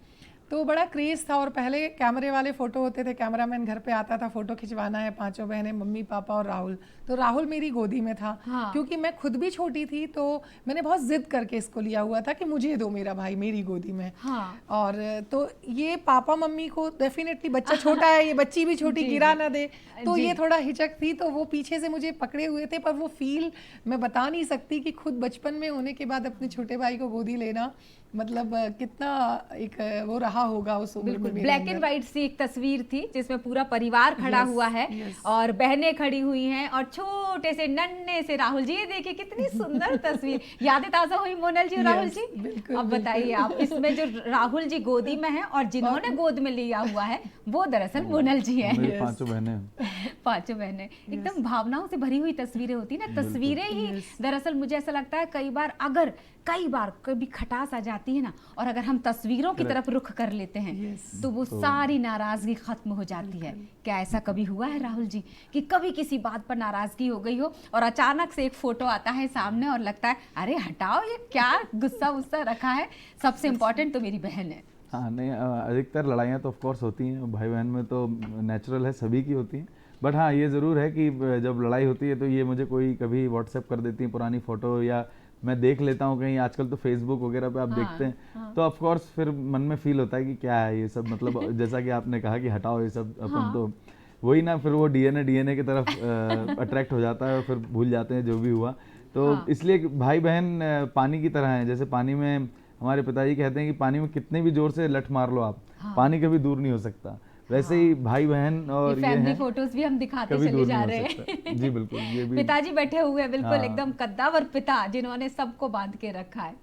तो बड़ा क्रेज़ था और पहले कैमरे वाले फ़ोटो होते थे, कैमरामैन घर पे आता था, फ़ोटो खिंचवाना है, 5 बहनें, मम्मी पापा और राहुल। तो राहुल मेरी गोदी में था। हाँ। क्योंकि मैं खुद भी छोटी थी तो मैंने बहुत ज़िद करके इसको लिया हुआ था कि मुझे दो मेरा भाई मेरी गोदी में। हाँ। और तो ये पापा मम्मी को डेफिनेटली, बच्चा छोटा है, ये बच्ची भी छोटी, गिरा ना दे, तो ये थोड़ा हिचक थी। तो वो पीछे से मुझे पकड़े हुए थे, पर वो फील मैं बता नहीं सकती कि खुद बचपन में होने के बाद अपने छोटे भाई को गोदी लेना मतलब कितना एक वो रहा होगा उस उम्र में। ब्लैक एंड व्हाइट सी एक तस्वीर थी जिसमें पूरा परिवार खड़ा हुआ है और बहनें खड़ी हुई हैं और छोटे से नन्हे से राहुल जी। ये देखिए कितनी सुंदर तस्वीर, यादें ताजा हुई मोनल जी और राहुल जी। अब बताइए आप, इसमें जो राहुल जी गोदी में हैं और जिन्होंने गोद में लिया हुआ है वो दरअसल मोनल जी हैं। मेरी 5 बहनें। 5 बहनें, एकदम भावनाओं से भरी हुई तस्वीरें होती ना, तस्वीरें ही दरअसल मुझे ऐसा लगता है कई बार कभी खटास आ जाती है ना, और अगर हम तस्वीरों की तरफ रुख कर लेते हैं तो वो सारी नाराजगी खत्म हो जाती है। क्या ऐसा कभी हुआ है राहुल जी कि कभी किसी बात पर नाराजगी हो गई हो और अचानक से एक फोटो आता है सामने और लगता है अरे हटाओ, ये क्या गुस्सा वुस्सा रखा है, सबसे इम्पोर्टेंट तो मेरी बहन है। हाँ, नहीं, अधिकतर लड़ाइयाँ तो ऑफ कोर्स होती हैं, भाई बहन में तो नेचुरल है, सभी की होती हैं। बट हाँ, ये ज़रूर है कि जब लड़ाई होती है तो ये मुझे कोई कभी व्हाट्सएप कर देती है पुरानी फ़ोटो, या मैं देख लेता हूँ कहीं, आजकल तो फेसबुक वगैरह पे आप देखते हैं, तो ऑफ कोर्स फिर मन में फील होता है कि क्या है ये सब, मतलब जैसा कि आपने कहा कि हटाओ ये सब, अपन तो वही ना, फिर वो डीएनए की तरफ अट्रैक्ट हो जाता है और फिर भूल जाते हैं जो भी हुआ। तो इसलिए भाई बहन पानी की तरह हैं। जैसे पानी में हमारे पिताजी कहते हैं कि पानी में कितने भी जोर से लठ मार लो आप, पानी कभी दूर नहीं हो सकता। वैसे ही भाई बहन और ये फैमिली फोटोज भी हम दिखाते चले जा रहे हैं। जी बिल्कुल, ये भी पिताजी बैठे हुए हैं, बिल्कुल एकदम कद्दावर पिता जिन्होंने सबको बांध के रखा है।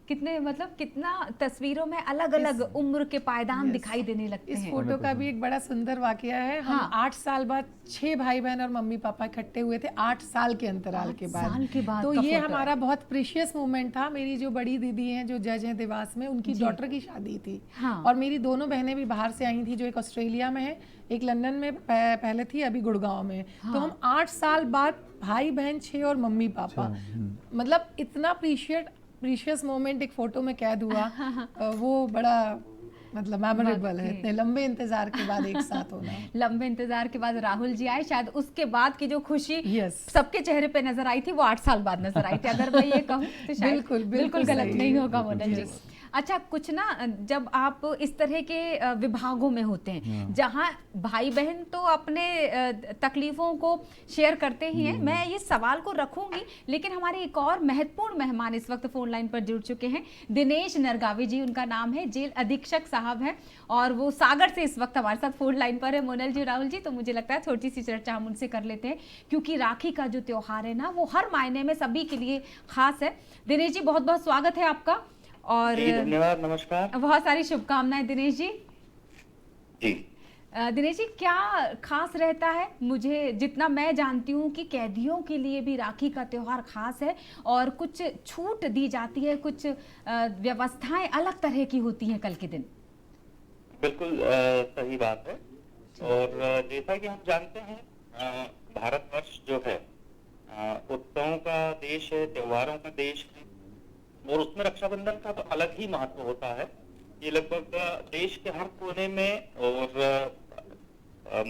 कितने मतलब कितना तस्वीरों में अलग अलग उम्र के पायदान दिखाई देने लगते हैं। इस फोटो का भी एक बड़ा सुंदर वाकया है। हम 8 साल बाद 6 भाई बहन और मम्मी पापा इकट्ठे हुए थे 8 साल के अंतराल के बाद। तो ये हमारा बहुत प्रीशियस मोमेंट था। मेरी जो बड़ी दीदी हैं जो जज हैं देवास में, उनकी डॉटर की शादी थी और मेरी दोनों बहनें भी बाहर से आई थी, जो एक ऑस्ट्रेलिया में है, एक लंदन में पहले थी, अभी गुड़गांव में। तो हम 8 साल बाद भाई बहन 6 और मम्मी पापा, मतलब इतना प्रीशियस मोमेंट एक फोटो में कैद हुआ। वो बड़ा मतलब मेमोरेबल है, इतने लंबे इंतजार के बाद एक साथ होना। लंबे इंतजार के बाद राहुल जी आए, शायद उसके बाद की जो खुशी सबके चेहरे पे नजर आई थी वो 8 साल बाद नजर आई थी, अगर मैं ये कहूँ तो शायद बिल्कुल गलत नहीं होगा मोनल जी। अच्छा, कुछ ना जब आप इस तरह के विभागों में होते हैं जहाँ भाई बहन तो अपने तकलीफों को शेयर करते ही हैं, मैं ये सवाल को रखूंगी, लेकिन हमारे एक और महत्वपूर्ण मेहमान इस वक्त फोन लाइन पर जुड़ चुके हैं। दिनेश नरगावी जी उनका नाम है, जेल अधीक्षक साहब हैं और वो सागर से इस वक्त हमारे साथ फोन लाइन पर है। मोनल जी, राहुल जी, तो मुझे लगता है छोटी सी चर्चा हम उनसे कर लेते हैं, क्योंकि राखी का जो त्योहार है ना वो हर मायने में सभी के लिए खास है। दिनेश जी, बहुत बहुत स्वागत है आपका और धन्यवाद, नमस्कार, बहुत सारी शुभकामनाएं दिनेश जी। जी दिनेश जी, क्या खास रहता है? मुझे जितना मैं जानती हूँ कि कैदियों के लिए भी राखी का त्योहार खास है और कुछ छूट दी जाती है, कुछ व्यवस्थाएं अलग तरह की होती हैं कल के दिन। बिल्कुल सही बात है। और जैसा कि हम जानते हैं भारतवर्ष जो है उत्सवों का देश है, त्योहारों का देश है, और उसमें रक्षाबंधन का तो अलग ही महत्व होता है। ये लगभग देश के हर कोने में और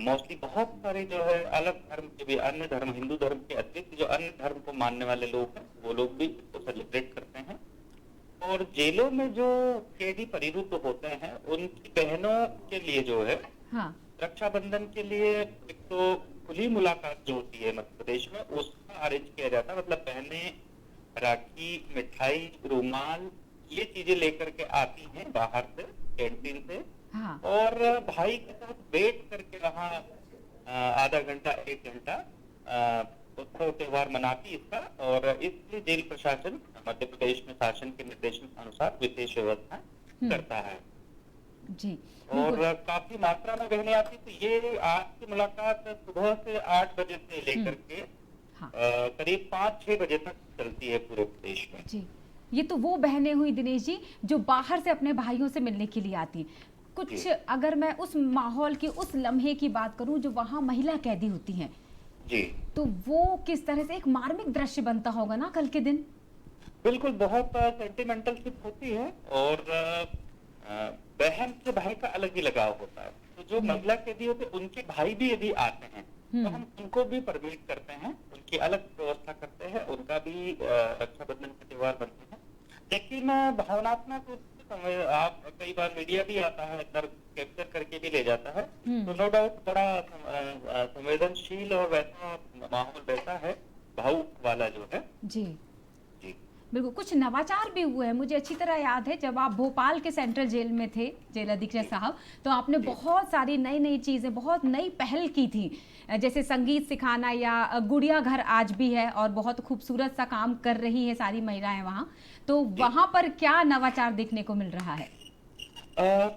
मोस्टली बहुत सारे जो है अलग धर्म के भी, अन्य धर्म, हिंदू धर्म के अतिरिक्त जो अन्य धर्म को मानने वाले लोग हैं वो लोग भी इसको सेलिब्रेट करते हैं। और जेलों में जो कैदी परिरुद्ध होते हैं उनकी बहनों के लिए जो है हाँ रक्षाबंधन के लिए एक तो खुली मुलाकात जो होती है मध्य प्रदेश में उसका अरेंज किया जाता है। मतलब बहनें राखी, मिठाई, रुमाल ये चीजें लेकर के आती हैं बाहर से, कैंटीन से, हाँ और भाई के साथ वेट करके वहाँ आधा घंटा 1 घंटा उत्सव त्योहार मनाती इसका। और इसलिए जेल प्रशासन मध्य प्रदेश में शासन के निर्देशन के अनुसार विशेष व्यवस्था करता है। जी और काफी मात्रा में बहनें आती, तो ये आज की मुलाकात सुबह से 8 बजे से लेकर के हाँ करीब 5-6 बजे तक चलती है पूरे प्रदेश में। जी। ये तो वो बहनें हुई दिनेश जी जो बाहर से अपने भाइयों से मिलने के लिए आती। कुछ जी। अगर मैं उस माहौल की, उस लम्हे की बात करूं जो वहाँ महिला कैदी होती हैं, जी तो वो किस तरह से एक मार्मिक दृश्य बनता होगा ना कल के दिन। बिल्कुल, बहुत सेंटिमेंटल शिप होती है। और बहन से भाई का अलग ही लगाव होता है। तो जो महिला कैदी होते हैं उनके भाई भी यदि आते हैं तो हम उनको भी परमिट करते हैं, उनकी अलग व्यवस्था करते हैं, उनका भी रक्षाबंधन के त्योहार बनते हैं। लेकिन भावनात्मक रूप से आप कई बार मीडिया भी आता है अंदर कैप्चर करके भी ले जाता है, तो नो डाउट बड़ा संवेदनशील और वैसा माहौल वैसा है, भावुक वाला जो है। जी जी बिल्कुल। कुछ नवाचार भी हुए हैं, मुझे अच्छी तरह याद है जब आप भोपाल के सेंट्रल जेल में थे जेल अधीक्षक साहब, तो आपने बहुत सारी नई नई चीज़ें, बहुत नई पहल की थी, जैसे संगीत सिखाना या गुड़िया घर आज भी है और बहुत खूबसूरत सा काम कर रही है सारी महिलाएं वहाँ। तो वहाँ पर क्या नवाचार देखने को मिल रहा है?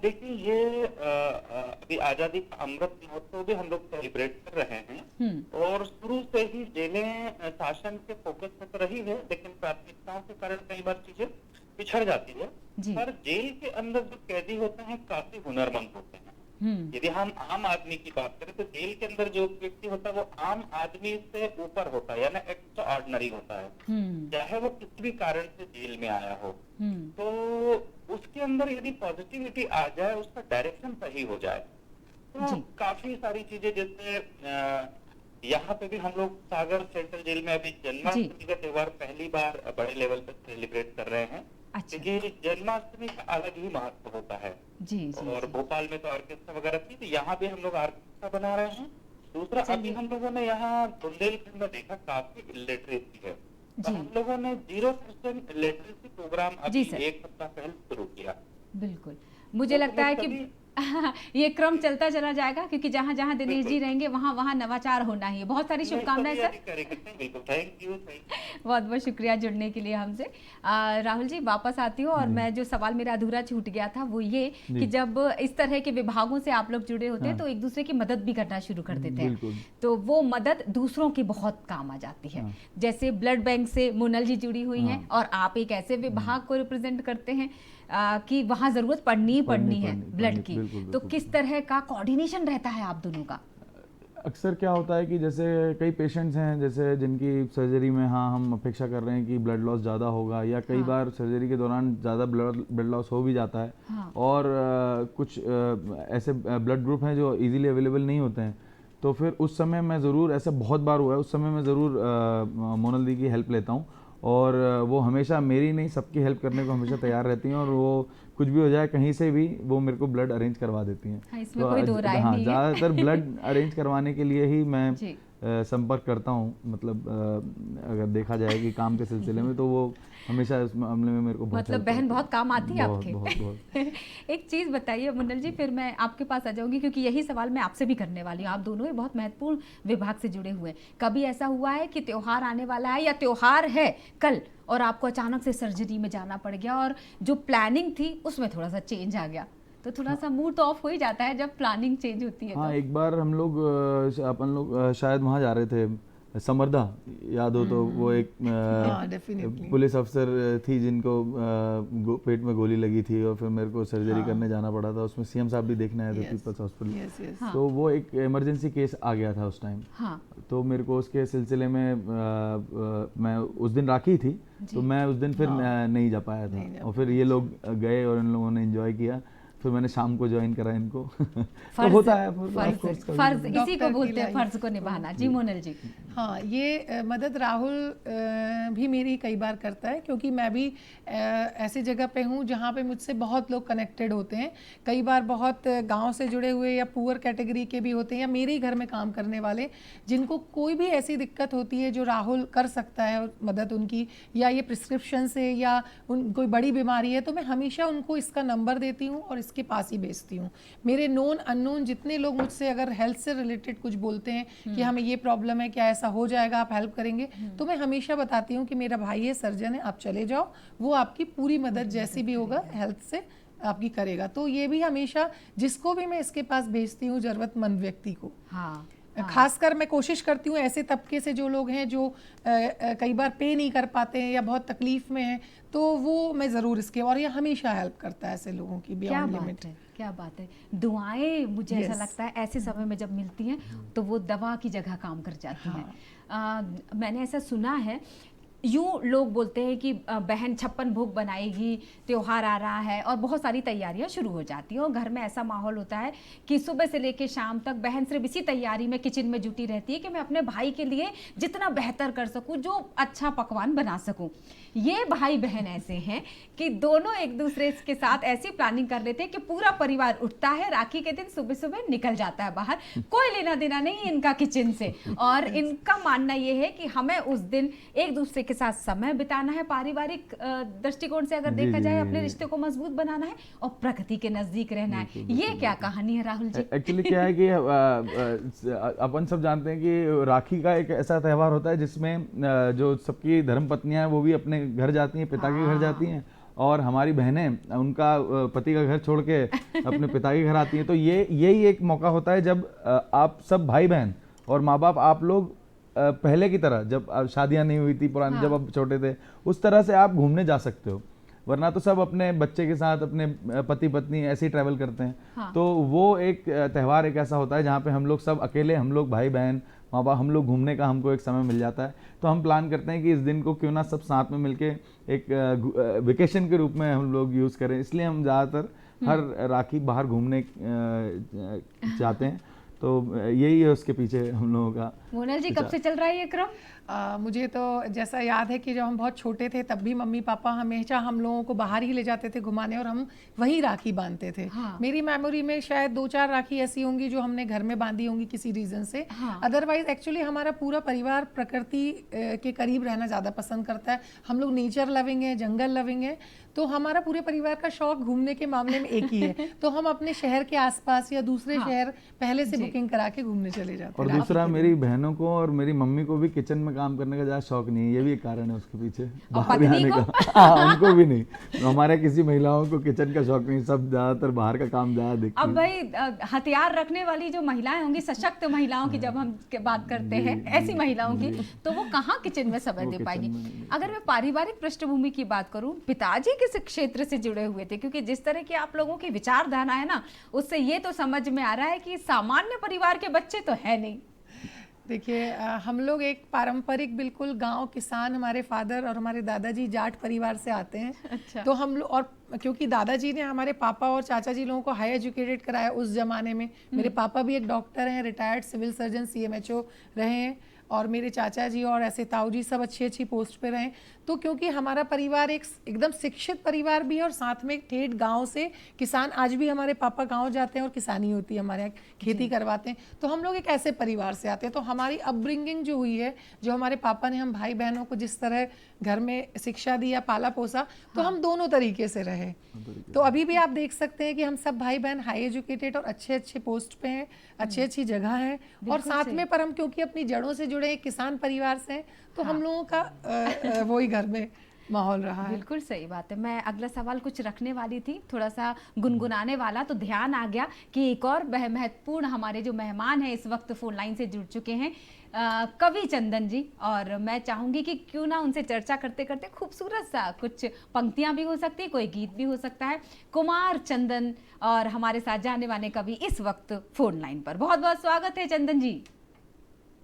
देखिए, ये अभी आजादी का अमृत महोत्सव भी हम लोग सेलिब्रेट कर रहे हैं। और शुरू से ही जेलें शासन के फोकस में तो रही है, लेकिन प्राथमिकताओं के कारण कई बार चीजें पिछड़ जाती है। जी। पर जेल के अंदर जो कैदी होते हैं काफी हुनरमंद होते हैं। यदि हम आम आदमी की बात करें तो जेल के अंदर जो व्यक्ति होता है वो आम आदमी से ऊपर होता है, यानी एक्स्ट्रा ऑर्डिनरी होता है, चाहे वो किसी भी कारण से जेल में आया हो। तो उसके अंदर यदि पॉजिटिविटी आ जाए, उसका डायरेक्शन सही हो जाए, तो काफी सारी चीजें, जैसे यहाँ पे भी हम लोग सागर सेंट्रल जेल में अभी जन्माष्टमी का त्योहार पहली बार बड़े लेवल पे सेलिब्रेट कर रहे हैं। अच्छा। क्योंकि जन्माष्टमी का अलग ही महत्व होता है। जी जी और जी। भोपाल में तो ऑर्केस्ट्रा वगैरह थी, तो यहाँ भी हम लोग ऑर्केस्ट्रा बना रहे हैं। दूसरा, अभी हम लोगों ने यहाँ बुंदेलखंड में देखा काफी इलिटरेसी है, तो हम लोगों ने 0% इलिटरेसी प्रोग्राम अभी 1 हफ्ता पहले शुरू किया। बिल्कुल, मुझे लगता है कि ये क्रम चलता चला जाएगा, क्योंकि जहाँ जहाँ दिनेश जी रहेंगे वहाँ वहाँ नवाचार होना ही है। बहुत सारी शुभकामनाएं सर। बिल्कुल, थैंक यू। बहुत बहुत शुक्रिया जुड़ने के लिए हमसे। राहुल जी वापस आती हूँ, और मैं जो सवाल मेरा अधूरा छूट गया था वो ये कि जब इस तरह के विभागों से आप लोग जुड़े होते हैं तो एक दूसरे की मदद भी करना शुरू कर देते हैं, तो वो मदद दूसरों की बहुत काम आ जाती है। जैसे ब्लड बैंक से मोनल जी जुड़ी हुई हैं, और आप एक ऐसे विभाग को रिप्रेजेंट करते हैं कि वहाँ जरूरत पड़नी है ब्लड की, तो किस तरह का कोऑर्डिनेशन रहता है आप दोनों का? अक्सर क्या होता है कि जैसे कई पेशेंट्स हैं जैसे जिनकी सर्जरी में हम अपेक्षा कर रहे हैं कि ब्लड लॉस ज़्यादा होगा, या कई बार सर्जरी के दौरान ज़्यादा ब्लड लॉस हो भी जाता है। और कुछ ऐसे ब्लड ग्रुप हैं जो इजीली अवेलेबल नहीं होते हैं, तो फिर उस समय मैं ज़रूर, ऐसा बहुत बार हुआ है, उस समय मैं ज़रूर मोनल दी की हेल्प लेता हूँ, और वो हमेशा मेरी नहीं सबकी हेल्प करने को हमेशा तैयार रहती हैं, और वो कुछ भी हो जाए कहीं से भी वो मेरे को ब्लड अरेंज करवा देती हैं। हाँ, इसमें कोई दो राय नहीं है। ज़्यादातर ब्लड अरेंज करवाने के लिए ही मैं संपर्क करता हूँ। मतलब अगर देखा जाए कि काम के सिलसिले में, तो वो हमेशा इस मामले में मेरे को बहुत, मतलब बहन बहुत काम आती है आपके। बहुत। एक चीज़ बताइए मुन्नल जी, फिर मैं आपके पास आ जाऊंगी, क्योंकि यही सवाल मैं आपसे भी करने वाली हूँ। आप दोनों ही बहुत महत्वपूर्ण विभाग से जुड़े हुए हैं। कभी ऐसा हुआ है कि त्योहार आने वाला है या त्योहार है कल, और आपको अचानक से सर्जरी में जाना पड़ गया, और जो प्लानिंग थी उसमें थोड़ा सा चेंज आ गया, तो थोड़ा सा मूड तो ऑफ हो ही जाता है जब प्लानिंग चेंज होती है? हाँ, तो एक बार हम लोग अपन लोग शायद वहाँ जा रहे थे, समर्दा याद हो तो, वो एक पुलिस अफसर थी जिनको पेट में गोली लगी थी, और फिर मेरे को सर्जरी करने जाना पड़ा था। उसमें सीएम साहब भी देखने आए थे पीपल्स हॉस्पिटल। तो वो एक इमरजेंसी केस आ गया था उस टाइम। तो मेरे को उसके सिलसिले में मैं उस दिन राखी थी, तो मैं उस दिन फिर नहीं जा पाया था, और फिर ये लोग गए और इन लोगों ने एंजॉय किया। फिर मैंने शाम को ज्वाइन करा इनको तो फर्ज होता है फर्ज फर्ज इसी को डॉक्टर की बोलते हैं, लाइन। फर्ज को निभाना। जी मोनल जी। हाँ, ये मदद राहुल भी मेरी कई बार करता है, क्योंकि मैं भी ऐसी जगह पे हूँ जहाँ पे मुझसे बहुत लोग कनेक्टेड होते हैं। कई बार बहुत गांव से जुड़े हुए या पुअर कैटेगरी के भी होते हैं, या मेरे ही घर में काम करने वाले, जिनको कोई भी ऐसी दिक्कत होती है जो राहुल कर सकता है और मदद उनकी, या ये प्रिस्क्रिप्शन से या कोई बड़ी बीमारी है, तो मैं हमेशा उनको इसका नंबर देती हूँ और इसके पास ही भेजती हूँ। मेरे नोन अननोन जितने लोग मुझसे अगर हेल्थ से रिलेटेड कुछ बोलते हैं कि हमें ये प्रॉब्लम है, क्या ऐसा हो जाएगा, आप हेल्प करेंगे, तो मैं हमेशा बताती हूँ कि मेरा भाई है, सर्जन है, आप चले जाओ, वो आपकी पूरी मदद जैसी भी होगा हेल्थ से आपकी करेगा। तो ये भी हमेशा जिसको भी मैं इसके पास भेजती हूँ, जरूरतमंद व्यक्ति को, हाँ, खासकर मैं कोशिश करती हूँ ऐसे तबके से जो लोग हैं जो कई बार पे नहीं कर पाते हैं या बहुत तकलीफ में हैं, तो वो मैं ज़रूर इसके, और ये हमेशा हेल्प करता है ऐसे लोगों की क्या बियॉन्ड बात लिमिट। है, क्या बात है। दुआएं मुझे ऐसा Yes. लगता है ऐसे समय में जब मिलती हैं तो वो दवा की जगह काम कर जाती हैं। मैंने ऐसा सुना है, यूं लोग बोलते हैं कि बहन 56 भोग बनाएगी, त्योहार आ रहा है और बहुत सारी तैयारियां शुरू हो जाती हैं, और घर में ऐसा माहौल होता है कि सुबह से लेकर शाम तक बहन सिर्फ इसी तैयारी में किचन में जुटी रहती है कि मैं अपने भाई के लिए जितना बेहतर कर सकूं, जो अच्छा पकवान बना सकूं। ये भाई बहन ऐसे हैं कि दोनों एक दूसरे के साथ ऐसी प्लानिंग कर लेते हैं कि पूरा परिवार उठता है, राखी के दिन सुबह सुबह निकल जाता है बाहर, कोई लेना देना नहीं इनका किचन से, और इनका मानना ये है कि हमें उस दिन एक दूसरे के साथ समय बिताना है, पारिवारिक दृष्टिकोण से अगर जी, देखा जी, जाए जी, अपने जी। रिश्ते को मजबूत बनाना है और प्रकृति के नजदीक रहना है। ये क्या कहानी है राहुल जी? एक्चुअली क्या है कि अपन सब जानते हैं कि राखी का एक ऐसा त्यौहार होता है जिसमें जो सबकी धर्म पत्नियां हैं वो भी अपने घर जाती हैं, पिता के घर जाती हैं, और हमारी बहनें उनका पति का घर छोड़ के अपने पिता के घर आती हैं। तो यही एक मौका होता है जब आप सब भाई बहन और माँ बाप, आप लोग पहले की तरह, जब शादियां नहीं हुई थी पुरानी, जब आप छोटे थे, उस तरह से आप घूमने जा सकते हो। वरना तो सब अपने बच्चे के साथ, अपने पति पत्नी ऐसे ही ट्रैवल करते हैं। तो वो एक त्यौहार एक ऐसा होता है जहाँ पे हम लोग सब अकेले, हम लोग भाई बहन माँ बाप, हम लोग घूमने का हमको एक समय मिल जाता है। तो हम प्लान करते हैं कि इस दिन को क्यों ना सब साथ में मिलके एक वेकेशन के रूप में हम लोग यूज़ करें, इसलिए हम ज़्यादातर हर राखी बाहर घूमने जाते हैं। तो यही है उसके पीछे हम लोगों का। मोनल जी, कब से चल रहा है ये क्रम? मुझे तो जैसा याद है कि जब हम बहुत छोटे थे तब भी मम्मी पापा हमेशा हम लोगों को बाहर ही ले जाते थे घुमाने, और हम वहीं राखी बांधते थे। मेरी मेमोरी में शायद 2-4 राखी ऐसी होंगी जो हमने घर में बांधी होंगी किसी रीज़न से। अदरवाइज एक्चुअली हमारा पूरा परिवार प्रकृति के करीब रहना ज़्यादा पसंद करता है। हम लोग नेचर लविंग है, जंगल लविंग है, तो हमारा पूरे परिवार का शौक घूमने के मामले में एक ही है। तो हम अपने शहर के आसपास या दूसरे शहर पहले से बुकिंग करा के घूमने चले जाते हैं। और दूसरा, मेरी बहनों को और मेरी मम्मी को भी किचन में काम करने का ज़्यादा शौक नहीं है, ये भी एक कारण है उसके पीछे बाहर आने का। हाँ, उनको भी नहीं। हमारे किसी महिलाओं को किचन का शौक नहीं, सब ज़्यादातर बाहर का काम ज़्यादा देखती हैं। अब भाई हथियार रखने वाली जो महिलाएं होंगी, सशक्त महिलाओं की जब हम बात करते हैं, ऐसी महिलाओं की, तो वो कहाँ किचन में समय दे पाएगी। अगर मैं पारिवारिक पृष्ठभूमि की बात करूं, पिताजी किस क्षेत्र से जुड़े हुए थे? क्योंकि जिस तरह की आप लोगों की विचारधारा है ना, उससे ये तो समझ में आ रहा है कि सामान्य परिवार के बच्चे तो है नहीं। देखिए, हम लोग एक पारंपरिक बिल्कुल गांव किसान, हमारे फादर और हमारे दादाजी जाट परिवार से आते हैं। अच्छा। तो हम लोग, और क्योंकि दादाजी ने हमारे पापा और चाचा जी लोगों को हाई एजुकेटेड कराया उस जमाने में। मेरे पापा भी एक डॉक्टर हैं, रिटायर्ड सिविल सर्जन CMHO रहे हैं, और मेरे चाचा जी और ऐसे ताऊ जी सब अच्छी अच्छी पोस्ट पे रहे। तो क्योंकि हमारा परिवार एक एकदम शिक्षित परिवार भी है और साथ में एक ठेठ गांव से किसान, आज भी हमारे पापा गांव जाते हैं और किसानी होती है हमारे यहाँ, खेती करवाते हैं। तो हम लोग एक ऐसे परिवार से आते हैं। तो हमारी अपब्रिंगिंग जो हुई है, जो हमारे पापा ने हम भाई बहनों को जिस तरह घर में शिक्षा दी या पाला पोसा, तो हम दोनों तरीके से रहे। तो अभी भी आप देख सकते हैं कि हम सब भाई बहन हाई एजुकेटेड और अच्छे अच्छे पोस्ट पे हैं, अच्छी अच्छी जगह हैं, और साथ में पर हम क्योंकि अपनी जड़ों से जुड़े किसान परिवार से हैं, तो हम लोगों का वही घर में माहौल रहा है। बिल्कुल सही बात है। मैं अगला सवाल कुछ रखने वाली थी, थोड़ा सा गुनगुनाने वाला, तो ध्यान आ गया कि एक और महत्वपूर्ण हमारे जो मेहमान हैं इस वक्त फोन लाइन से जुड़ चुके हैं, कवि चंदन जी। और मैं चाहूंगी कि क्यों ना उनसे चर्चा करते करते खूबसूरत सा कुछ पंक्तियां भी हो सकती है, कोई गीत भी हो सकता है। कुमार चंदन और हमारे साथ जाने वाले कवि इस वक्त फोन लाइन पर। बहुत बहुत स्वागत है चंदन जी।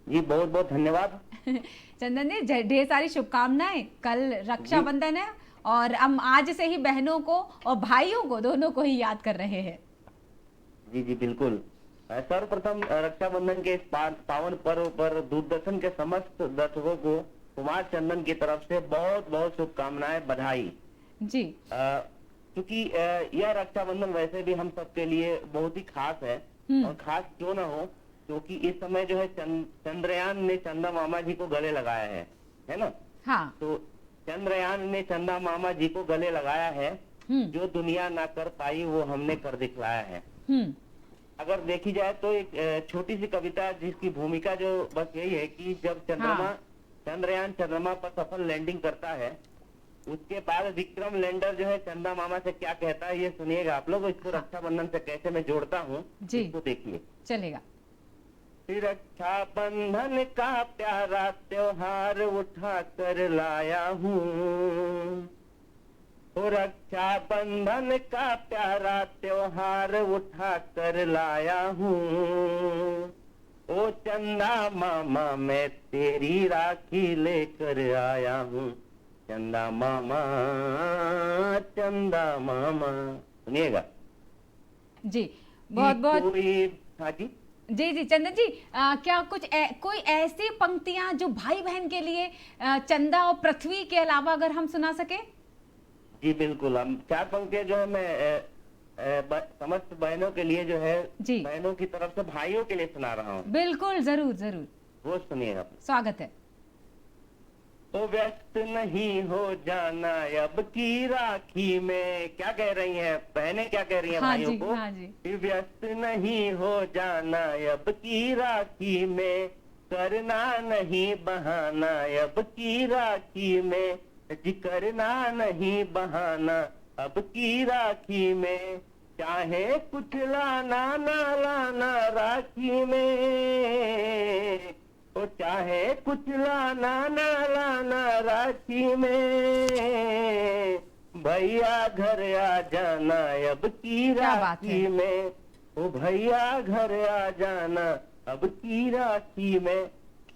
जी बहुत बहुत धन्यवाद। चंदन जी, ढेर सारी शुभकामनाएं। कल रक्षाबंधन है और हम आज से ही बहनों को और भाइयों को दोनों को ही याद कर रहे हैं। जी जी बिल्कुल। सर्वप्रथम रक्षाबंधन के इस पावन पर्व पर दूरदर्शन के समस्त दर्शकों को कुमार चंदन की तरफ से बहुत बहुत शुभकामनाएं, बधाई जी। क्योंकि यह रक्षाबंधन वैसे भी हम सबके लिए बहुत ही खास है। और खास क्यों ना हो, क्योंकि इस समय जो है चंद्रयान ने चंदा मामा जी को गले लगाया है ना। हाँ। तो चंद्रयान ने चंदा मामा जी को गले लगाया है, जो दुनिया ना कर पाई वो हमने कर दिखलाया है। अगर देखी जाए तो एक छोटी सी कविता जिसकी भूमिका जो बस यही है कि जब चंद्रयान चंद्रमा पर सफल लैंडिंग करता है, उसके बाद विक्रम लैंडर जो है चंदा मामा से क्या कहता है ये सुनिएगा आप लोग। इसको रक्षाबंधन से कैसे मैं जोड़ता हूँ जी, इसको देखिए। चलेगा। रक्षाबंधन का प्यारा त्योहार उठा कर लाया हूँ, रक्षाबंधन का प्यारा त्योहार उठा कर लाया हूँ। ओ चंदा मामा मैं तेरी राखी लेकर आया हूँ, चंदा मामा चंदा मामा। सुनिएगा जी, बहुत बहुत। हाँ जी जी जी चंदन जी, क्या कोई ऐसी पंक्तियां जो भाई बहन के लिए चंदा और पृथ्वी के अलावा अगर हम सुना सके? जी बिल्कुल, हम 4 पंक्तियां जो है मैं समस्त बहनों के लिए जो है जी, बहनों की तरफ से भाइयों के लिए सुना रहा हूँ। बिल्कुल, जरूर जरूर, वो सुनिएगा। स्वागत है। तो व्यस्त नहीं हो जाना अब की राखी में, क्या कह रही हैं बहनें, क्या कह रही हैं भाइयों को? हाँ जी। व्यस्त नहीं हो जाना अब की राखी में, करना नहीं बहाना अब की राखी में, जी करना नहीं बहाना अब की राखी में, चाहे कुछ लाना ना लाना राखी में, तो चाहे कुछ लाना ना लाना राखी में, भैया घर आ जाना अब की राखी में, ओ भैया घर आ जाना अब की राखी में।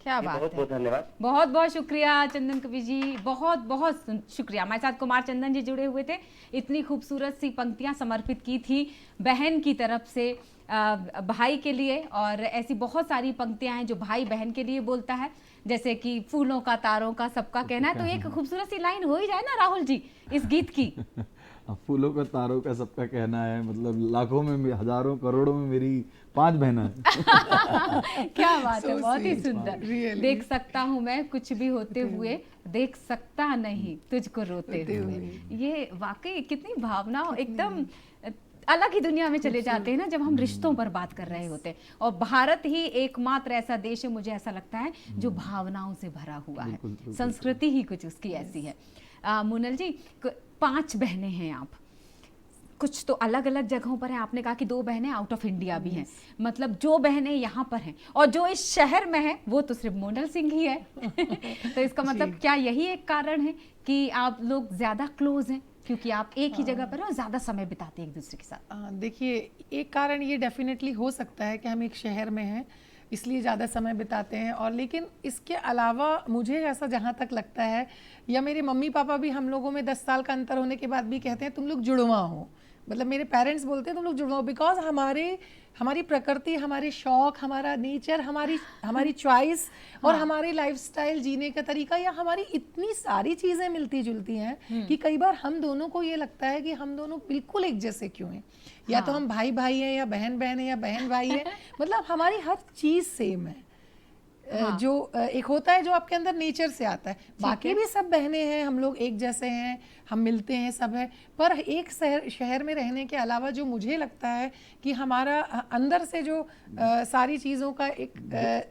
क्या बात है। बहुत बहुत धन्यवाद। बहुत बहुत शुक्रिया चंदन कवि जी, बहुत बहुत शुक्रिया। हमारे साथ कुमार चंदन जी जुड़े हुए थे, इतनी खूबसूरत सी पंक्तियां समर्पित की थी बहन की तरफ से भाई के लिए। और ऐसी बहुत सारी पंक्तियां हैं जो भाई बहन के लिए बोलता है, जैसे कि फूलों का तारों का सबका कहना है। तो एक खूबसूरत सी लाइन हो ही जाए ना राहुल जी इस गीत की। फूलों का तारों का सबका कहना है, मतलब लाखों में हजारों करोड़ों में मेरी 5 बहना है। क्या बात है, बहुत ही सुंदर। देख सकता हूँ मैं कुछ भी होते हुए, देख सकता नहीं तुझको रोते हुए। ये वाकई कितनी भावना, एकदम अलग ही दुनिया में चले जाते हैं ना जब हम रिश्तों पर बात कर रहे होते हैं। और भारत ही एकमात्र ऐसा देश है, मुझे ऐसा लगता है, जो भावनाओं से भरा हुआ है। संस्कृति ही कुछ उसकी ऐसी है। मुनल जी, 5 बहनें हैं आप, कुछ तो अलग अलग जगहों पर हैं। आपने कहा कि 2 बहनें आउट ऑफ इंडिया भी हैं, मतलब जो बहनें यहाँ पर हैं और जो इस शहर में है वो तो सिर्फ मोनल सिंह ही है। तो इसका मतलब क्या यही एक कारण है कि आप लोग ज्यादा क्लोज हैं, क्योंकि आप एक ही जगह पर हैं और ज्यादा समय बिताते हैं एक दूसरे के साथ? देखिए, एक कारण ये डेफिनेटली हो सकता है कि हम एक शहर में हैं इसलिए ज़्यादा समय बिताते हैं। और लेकिन इसके अलावा मुझे ऐसा जहाँ तक लगता है, या मेरे मम्मी पापा भी हम लोगों में 10 साल का अंतर होने के बाद भी कहते हैं तुम लोग जुड़वा हो। मतलब मेरे पेरेंट्स बोलते हैं तुम लोग जुड़वा हो, बिकॉज हमारी प्रकृति, हमारे शौक, हमारा नेचर, हमारी चॉइस और हमारी लाइफस्टाइल, जीने का तरीका, या हमारी इतनी सारी चीज़ें मिलती जुलती हैं कि कई बार हम दोनों को ये लगता है कि हम दोनों बिल्कुल एक जैसे क्यों हैं। या तो हम भाई भाई हैं, या बहन बहन है, या बहन भाई है। मतलब हमारी हर चीज़ सेम है। जो एक होता है जो आपके अंदर नेचर से आता है। बाकी भी सब बहनें हैं, हम लोग एक जैसे हैं, हम मिलते हैं, सब है। पर एक शहर में रहने के अलावा जो मुझे लगता है कि हमारा अंदर से जो सारी चीज़ों का एक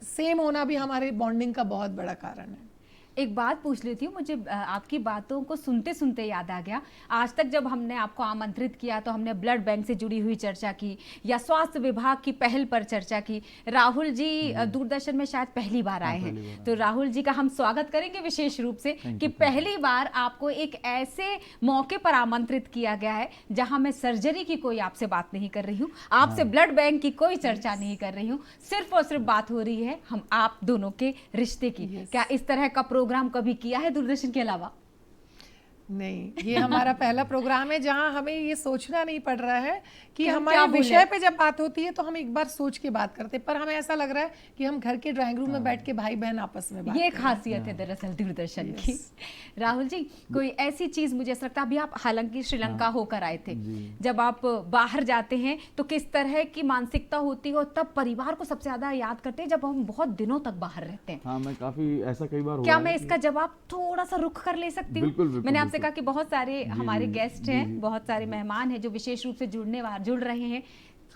सेम होना भी हमारे बॉन्डिंग का बहुत बड़ा कारण है। एक बात पूछ लेती हूँ, मुझे आपकी बातों को सुनते सुनते याद आ गया, आज तक जब हमने आपको आमंत्रित किया तो हमने ब्लड बैंक से जुड़ी हुई चर्चा की या स्वास्थ्य विभाग की पहल पर चर्चा की। राहुल जी दूरदर्शन में शायद पहली बार आए हैं, तो राहुल जी का हम स्वागत करेंगे विशेष रूप से कि पहली बार आपको एक ऐसे मौके पर आमंत्रित किया गया है जहां मैं सर्जरी की कोई आपसे बात नहीं कर रही हूँ, आपसे ब्लड बैंक की कोई चर्चा नहीं कर रही हूँ, सिर्फ और सिर्फ बात हो रही है हम आप दोनों के रिश्ते की। क्या इस तरह का प्रोग्राम कभी किया है दूरदर्शन के अलावा? नहीं, ये हमारा पहला प्रोग्राम है जहां हमें ये सोचना नहीं पड़ रहा है कि हम हमारे क्या बोलें? विषय पे जब बात होती है तो हम एक बार सोच के बात करते हैं, पर हमें ऐसा लग रहा है कि हम घर के ड्राइंग रूम में बैठ के भाई बहन आपस में बात ये कर रहे खासियत है दरअसल दूरदर्शन की। राहुल जी, कोई ऐसी चीज मुझे ऐसा लगता है, अभी आप हालांकि श्रीलंका होकर आए थे, जब आप बाहर जाते हैं तो किस तरह की मानसिकता होती है, और तब परिवार को सबसे ज्यादा याद करते हैं जब हम बहुत दिनों तक बाहर रहते हैं। हाँ, मैं काफी ऐसा कई बार हुआ क्या है मैं कि- इसका जवाब थोड़ा सा रुक कर ले सकती हूँ? बिल्कुल, बिल्कुल, मैंने आपसे बिल्कुल। कहा कि बहुत सारे हमारे जी, गेस्ट जी, हैं, जी, बहुत सारे मेहमान हैं जो विशेष रूप से जुड़ रहे हैं,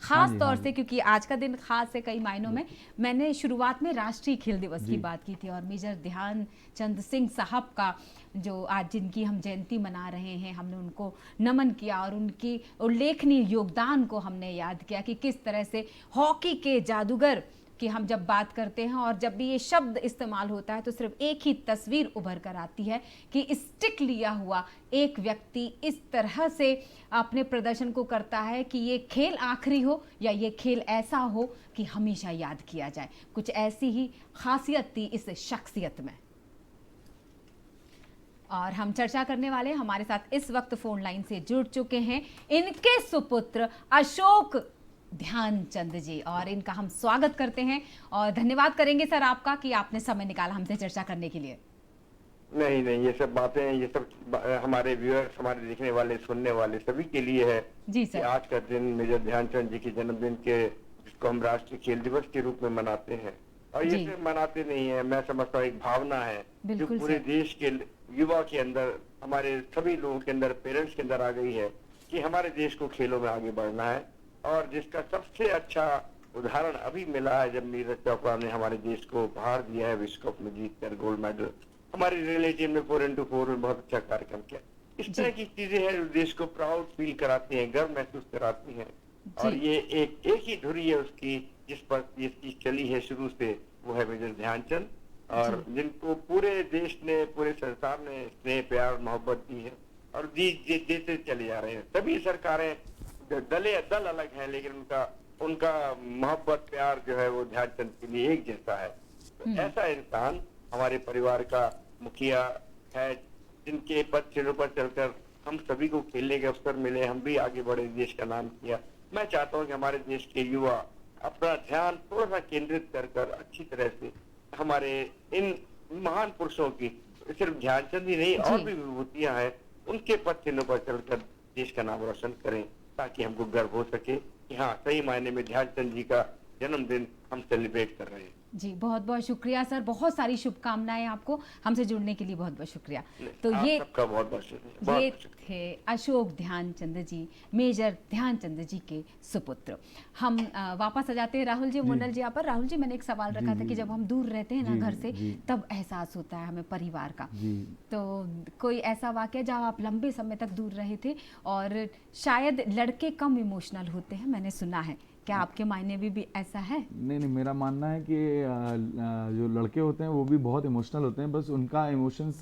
हाँ खास जी, तौर हाँ से जी। क्योंकि आज का दिन खास है कई मायनों में। मैंने शुरुआत में राष्ट्रीय खेल दिवस की बात की थी, और मेजर ध्यानचंद सिंह साहब का जो आज जिनकी हम जयंती मना रहे हैं, हमने उनको नमन किया और उनकी उल्लेखनीय योगदान को हमने याद किया कि किस तरह से हॉकी के जादूगर कि हम जब बात करते हैं और जब भी ये शब्द इस्तेमाल होता है तो सिर्फ एक ही तस्वीर उभर कर आती है कि स्टिक लिया हुआ एक व्यक्ति इस तरह से अपने प्रदर्शन को करता है कि ये खेल आखिरी हो या ये खेल ऐसा हो कि हमेशा याद किया जाए। कुछ ऐसी ही खासियत थी इस शख्सियत में, और हम चर्चा करने वाले हैं। हमारे साथ इस वक्त फोन लाइन से जुड़ चुके हैं इनके सुपुत्र अशोक ध्यानचंद जी, और इनका हम स्वागत करते हैं और धन्यवाद करेंगे सर आपका कि आपने समय निकाला हमसे चर्चा करने के लिए। नहीं नहीं, ये सब बातें, ये सब हमारे व्यूअर्स, हमारे देखने वाले, सुनने वाले सभी के लिए है जी कि सर। आज का दिन मेजर ध्यानचंद जी के जन्मदिन के, जिसको हम राष्ट्रीय खेल दिवस के रूप में मनाते हैं, और ये जी। सिर्फ मनाते नहीं है, मैं समझता हूँ एक भावना है जो बिल्कुल पूरे सर। देश के युवा के अंदर, हमारे सभी लोगों के अंदर, पेरेंट्स के अंदर आ गई है कि हमारे देश को खेलों में आगे बढ़ना है। और जिसका सबसे अच्छा उदाहरण अभी मिला है जब नीरज चोपड़ा ने हमारे देश को उपहार दिया है विश्व कप में जीतकर गोल्ड मेडल। हमारे रिले टीम ने 4x4 में बहुत अच्छा कार्यक्रम किया। इस तरह की चीजें हैं जो देश को प्राउड फील कराती हैं, गर्व महसूस कराती हैं। और ये एक ही धुरी है उसकी जिस पर ये चीज चली है शुरू से, वो है मेजर ध्यानचंद, और जिनको पूरे देश ने, पूरे संसार ने स्नेह, प्यार, मोहब्बत दी है और देते चले जा रहे हैं। सभी सरकारें, दल अलग है, लेकिन उनका मोहब्बत, प्यार जो है वो ध्यानचंद के लिए एक जैसा है। तो ऐसा इंसान हमारे परिवार का मुखिया है, जिनके पद चिन्हों पर चलकर हम सभी को खेलने के अवसर मिले, हम भी आगे बढ़े, देश का नाम किया। मैं चाहता हूँ कि हमारे देश के युवा अपना ध्यान थोड़ा सा केंद्रित कर अच्छी तरह से हमारे इन महान पुरुषों की, सिर्फ ध्यानचंद ही नहीं, और भी विभूतियां हैं, उनके पद चिन्हों पर चलकर देश का नाम रोशन करें, ताकि हमको गर्व हो सके कि हाँ, सही मायने में ध्यानचंद जी का जन्मदिन हम सेलिब्रेट कर रहे हैं। जी बहुत बहुत शुक्रिया सर, बहुत सारी शुभकामनाएं आपको, हमसे जुड़ने के लिए बहुत बहुत शुक्रिया। तो आप ये सबका बहुत बहुत शुक्रिया, ये बहुत बहुत शुक्रिया। थे अशोक ध्यानचंद जी, मेजर ध्यानचंद जी के सुपुत्र। हम वापस आ जाते हैं राहुल जी, मुन्नल जी यहाँ पर। राहुल जी, मैंने एक सवाल रखा था कि जब हम दूर रहते हैं ना घर से, तब एहसास होता है हमें परिवार का। तो कोई ऐसा वाकया जहाँ आप लंबे समय तक दूर रहे थे, और शायद लड़के कम इमोशनल होते हैं, मैंने सुना है, क्या आपके मायने में भी ऐसा है? नहीं, मेरा मानना है कि जो लड़के होते हैं वो भी बहुत इमोशनल होते हैं, बस उनका इमोशंस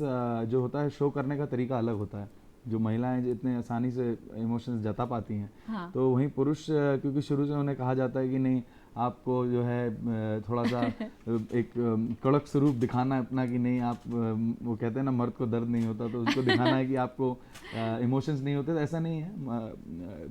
जो होता है शो करने का तरीका अलग होता है। जो महिलाएं जितने आसानी से इमोशंस जता पाती हैं, हाँ। तो वहीं पुरुष, क्योंकि शुरू से उन्हें कहा जाता है कि नहीं, आपको जो है थोड़ा सा एक कड़क स्वरूप दिखाना है अपना, कि नहीं आप, वो कहते हैं ना मर्द को दर्द नहीं होता, तो उसको दिखाना है कि आपको इमोशंस नहीं होते। तो ऐसा नहीं है,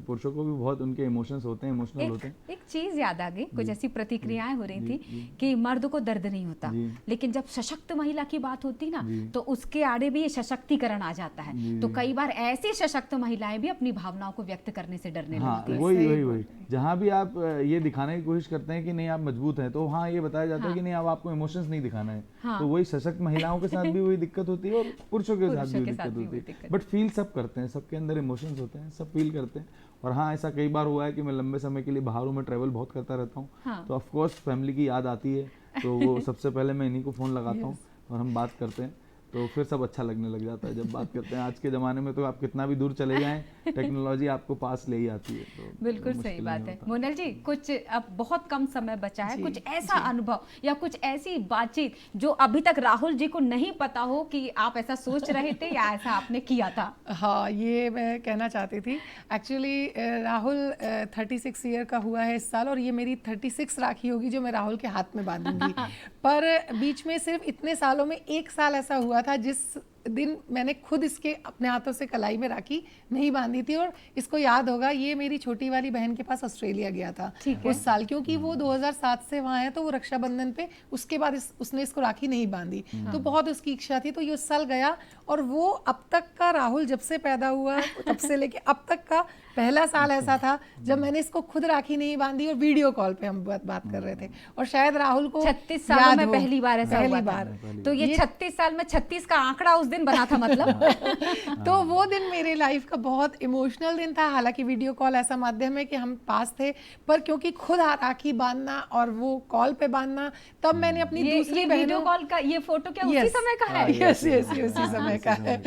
पुरुषों को भी बहुत उनके इमोशंस होते हैं, इमोशनल होते हैं। एक चीज याद आ गई, कुछ ऐसी प्रतिक्रियाएं हो रही थी कि मर्द को दर्द नहीं होता, लेकिन जब सशक्त महिला की बात होती ना, तो उसके आड़े भी ये सशक्तिकरण आ जाता है। तो कई बार ऐसी सशक्त महिलाएं भी अपनी भावनाओं को व्यक्त करने से डरने लगती हैं। वही जहाँ भी आप ये दिखाने की कोशिश करते हैं कि नहीं आप मजबूत हैं, तो हाँ ये बताया जाता है कि नहीं अब आपको इमोशंस नहीं दिखाना है। तो वही सशक्त महिलाओं के साथ भी वही दिक्कत होती है, और पुरुषों के साथ भी दिक्कत होती है। बट फील सब करते हैं, सबके अंदर इमोशंस होते हैं, सब फील करते हैं। और हाँ, ऐसा कई बार हुआ है कि मैं लंबे समय के लिए बाहरों में ट्रैवल बहुत करता रहता हूँ, तो ऑफकोर्स फैमिली की याद आती है, तो वो सबसे पहले मैं इन्हीं को फ़ोन लगाता हूँ और हम बात करते हैं, तो फिर सब अच्छा लगने लग जाता है जब बात करते हैं। आज के ज़माने में तो आप कितना भी दूर चले जाएं, टेक्नोलॉजी आपको पास ले ही आती है। तो बिल्कुल सही बात है। मोनल जी, कुछ अब बहुत कम समय बचा है, कुछ ऐसा अनुभव या कुछ ऐसी बातचीत जो अभी तक राहुल जी को नहीं पता हो कि आप ऐसा सोच रहे थे या ऐसा आपने किया था? हाँ, ये मैं कहना चाहती थी। एक्चुअली राहुल 36 ईयर का हुआ है इस साल, और ये मेरी 36 राखी होगी जो मैं राहुल के हाथ में बांधूंगी। पर बीच में सिर्फ इतने सालों में एक साल ऐसा हुआ था जिस दिन मैंने खुद इसके अपने हाथों से कलाई में राखी नहीं बांधी थी। और इसको याद होगा, ये मेरी छोटी वाली बहन के पास ऑस्ट्रेलिया गया था उस साल, क्योंकि वो 2007 से वहाँ है, तो वो रक्षाबंधन पे उसके बाद उसने इसको राखी नहीं बांधी, तो बहुत उसकी इच्छा थी, तो ये उस साल गया। और वो अब तक का, राहुल जब से पैदा हुआ तब से लेके अब तक का पहला साल ऐसा था जब मैंने इसको खुद राखी नहीं बांधी, और वीडियो कॉल पे हम बात कर रहे थे। और शायद राहुल को 36 सालों में पहली बार ऐसा हुआ था। तो ये 36 साल में 36 का आंकड़ा उस दिन बना था मतलब। तो वो दिन मेरे लाइफ का बहुत इमोशनल दिन था। हालांकि वीडियो कॉल ऐसा माध्यम है कि हम पास थे, पर क्योंकि खुद राखी बांधना और वो कॉल पे बांधना, तब मैंने अपनी दूसरी वीडियो कॉल का ये फोटो क्या उसी समय का है? यस उसी समय का है।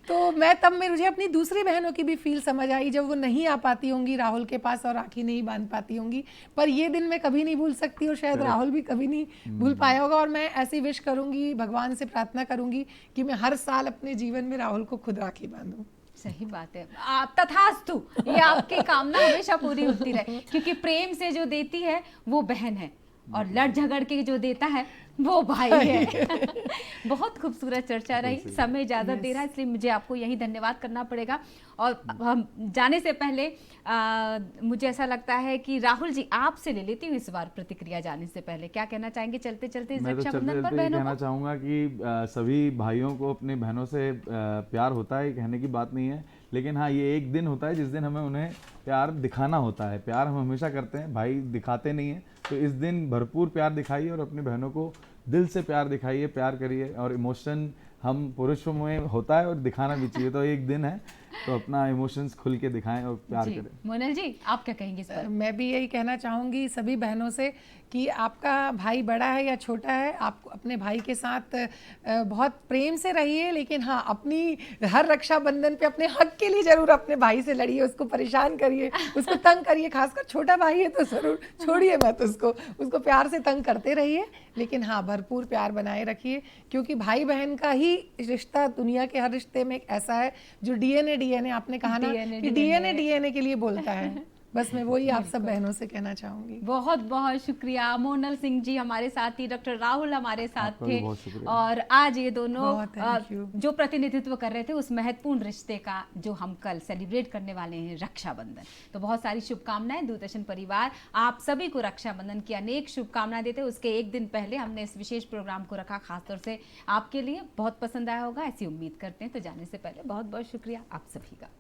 तो मैं तब में मुझे अपनी दूसरी बहनों की भी फील समझ आई, जब वो नहीं आ पाती होंगी राहुल के पास और राखी नहीं बांध पाती होंगी। पर ये दिन मैं कभी नहीं भूल सकती, और शायद राहुल भी कभी नहीं भूल पाया होगा। और मैं ऐसी विश करूंगी, भगवान से प्रार्थना करूंगी कि मैं हर साल अपने जीवन में राहुल को खुद राखी बांधूं। सही बात है। तथास्तु, ये आपकी कामना हमेशा पूरी होती रहे, क्योंकि प्रेम से जो देती है वो बहन है, और लड़ झगड़ के जो देता है वो भाई है। बहुत खूबसूरत चर्चा रही, समय ज़्यादा दे रहा है इसलिए मुझे आपको यही धन्यवाद करना पड़ेगा। और हम जाने से पहले मुझे ऐसा लगता है कि राहुल जी आपसे ले लेती हूँ इस बार प्रतिक्रिया, जाने से पहले क्या कहना चाहेंगे चलते चलते इस रक्षाबंधन पर बहनों कहना चाहूँगा कि सभी भाइयों को अपनी बहनों से प्यार होता है, कहने की बात नहीं है, लेकिन हाँ ये एक दिन होता है जिस दिन हमें उन्हें प्यार दिखाना होता है। प्यार हम हमेशा करते हैं, भाई दिखाते नहीं हैं, तो इस दिन भरपूर प्यार दिखाइए और अपनी बहनों को दिल से प्यार दिखाइए, प्यार करिए। और इमोशन हम पुरुषों में होता है और दिखाना भी चाहिए, तो एक दिन है तो अपना इमोशंस खुल के दिखाएं और प्यार करें। मोनल जी आप क्या कहेंगे इस पर? मैं भी यही कहना चाहूँगी सभी बहनों से कि आपका भाई बड़ा है या छोटा है, आप अपने भाई के साथ बहुत प्रेम से रहिए, लेकिन हाँ अपनी हर रक्षाबंधन पे अपने हक के लिए ज़रूर अपने भाई से लड़िए, उसको परेशान करिए, उसको तंग करिए। खासकर छोटा भाई है तो ज़रूर छोड़िए मत उसको प्यार से तंग करते रहिए, लेकिन हाँ भरपूर प्यार बनाए रखिए, क्योंकि भाई बहन का ही रिश्ता दुनिया के हर रिश्ते में एक ऐसा है जो डीएनए आपने कहा ना कि डीएनए के लिए बोलता है। बस मैं वही आप सब बहनों से कहना चाहूंगी। बहुत बहुत शुक्रिया। मोनल सिंह जी हमारे साथ थी, डॉक्टर राहुल हमारे साथ थे, और आज ये दोनों जो प्रतिनिधित्व कर रहे थे उस महत्वपूर्ण रिश्ते का जो हम कल सेलिब्रेट करने वाले हैं, रक्षाबंधन। तो बहुत सारी शुभकामनाएं दूरदर्शन परिवार आप सभी को रक्षाबंधन की अनेक शुभकामनाएं देते। उसके एक दिन पहले हमने इस विशेष प्रोग्राम को रखा खासतौर से आपके लिए, बहुत पसंद आया होगा ऐसी उम्मीद करते हैं। तो जाने से पहले बहुत बहुत शुक्रिया आप सभी का।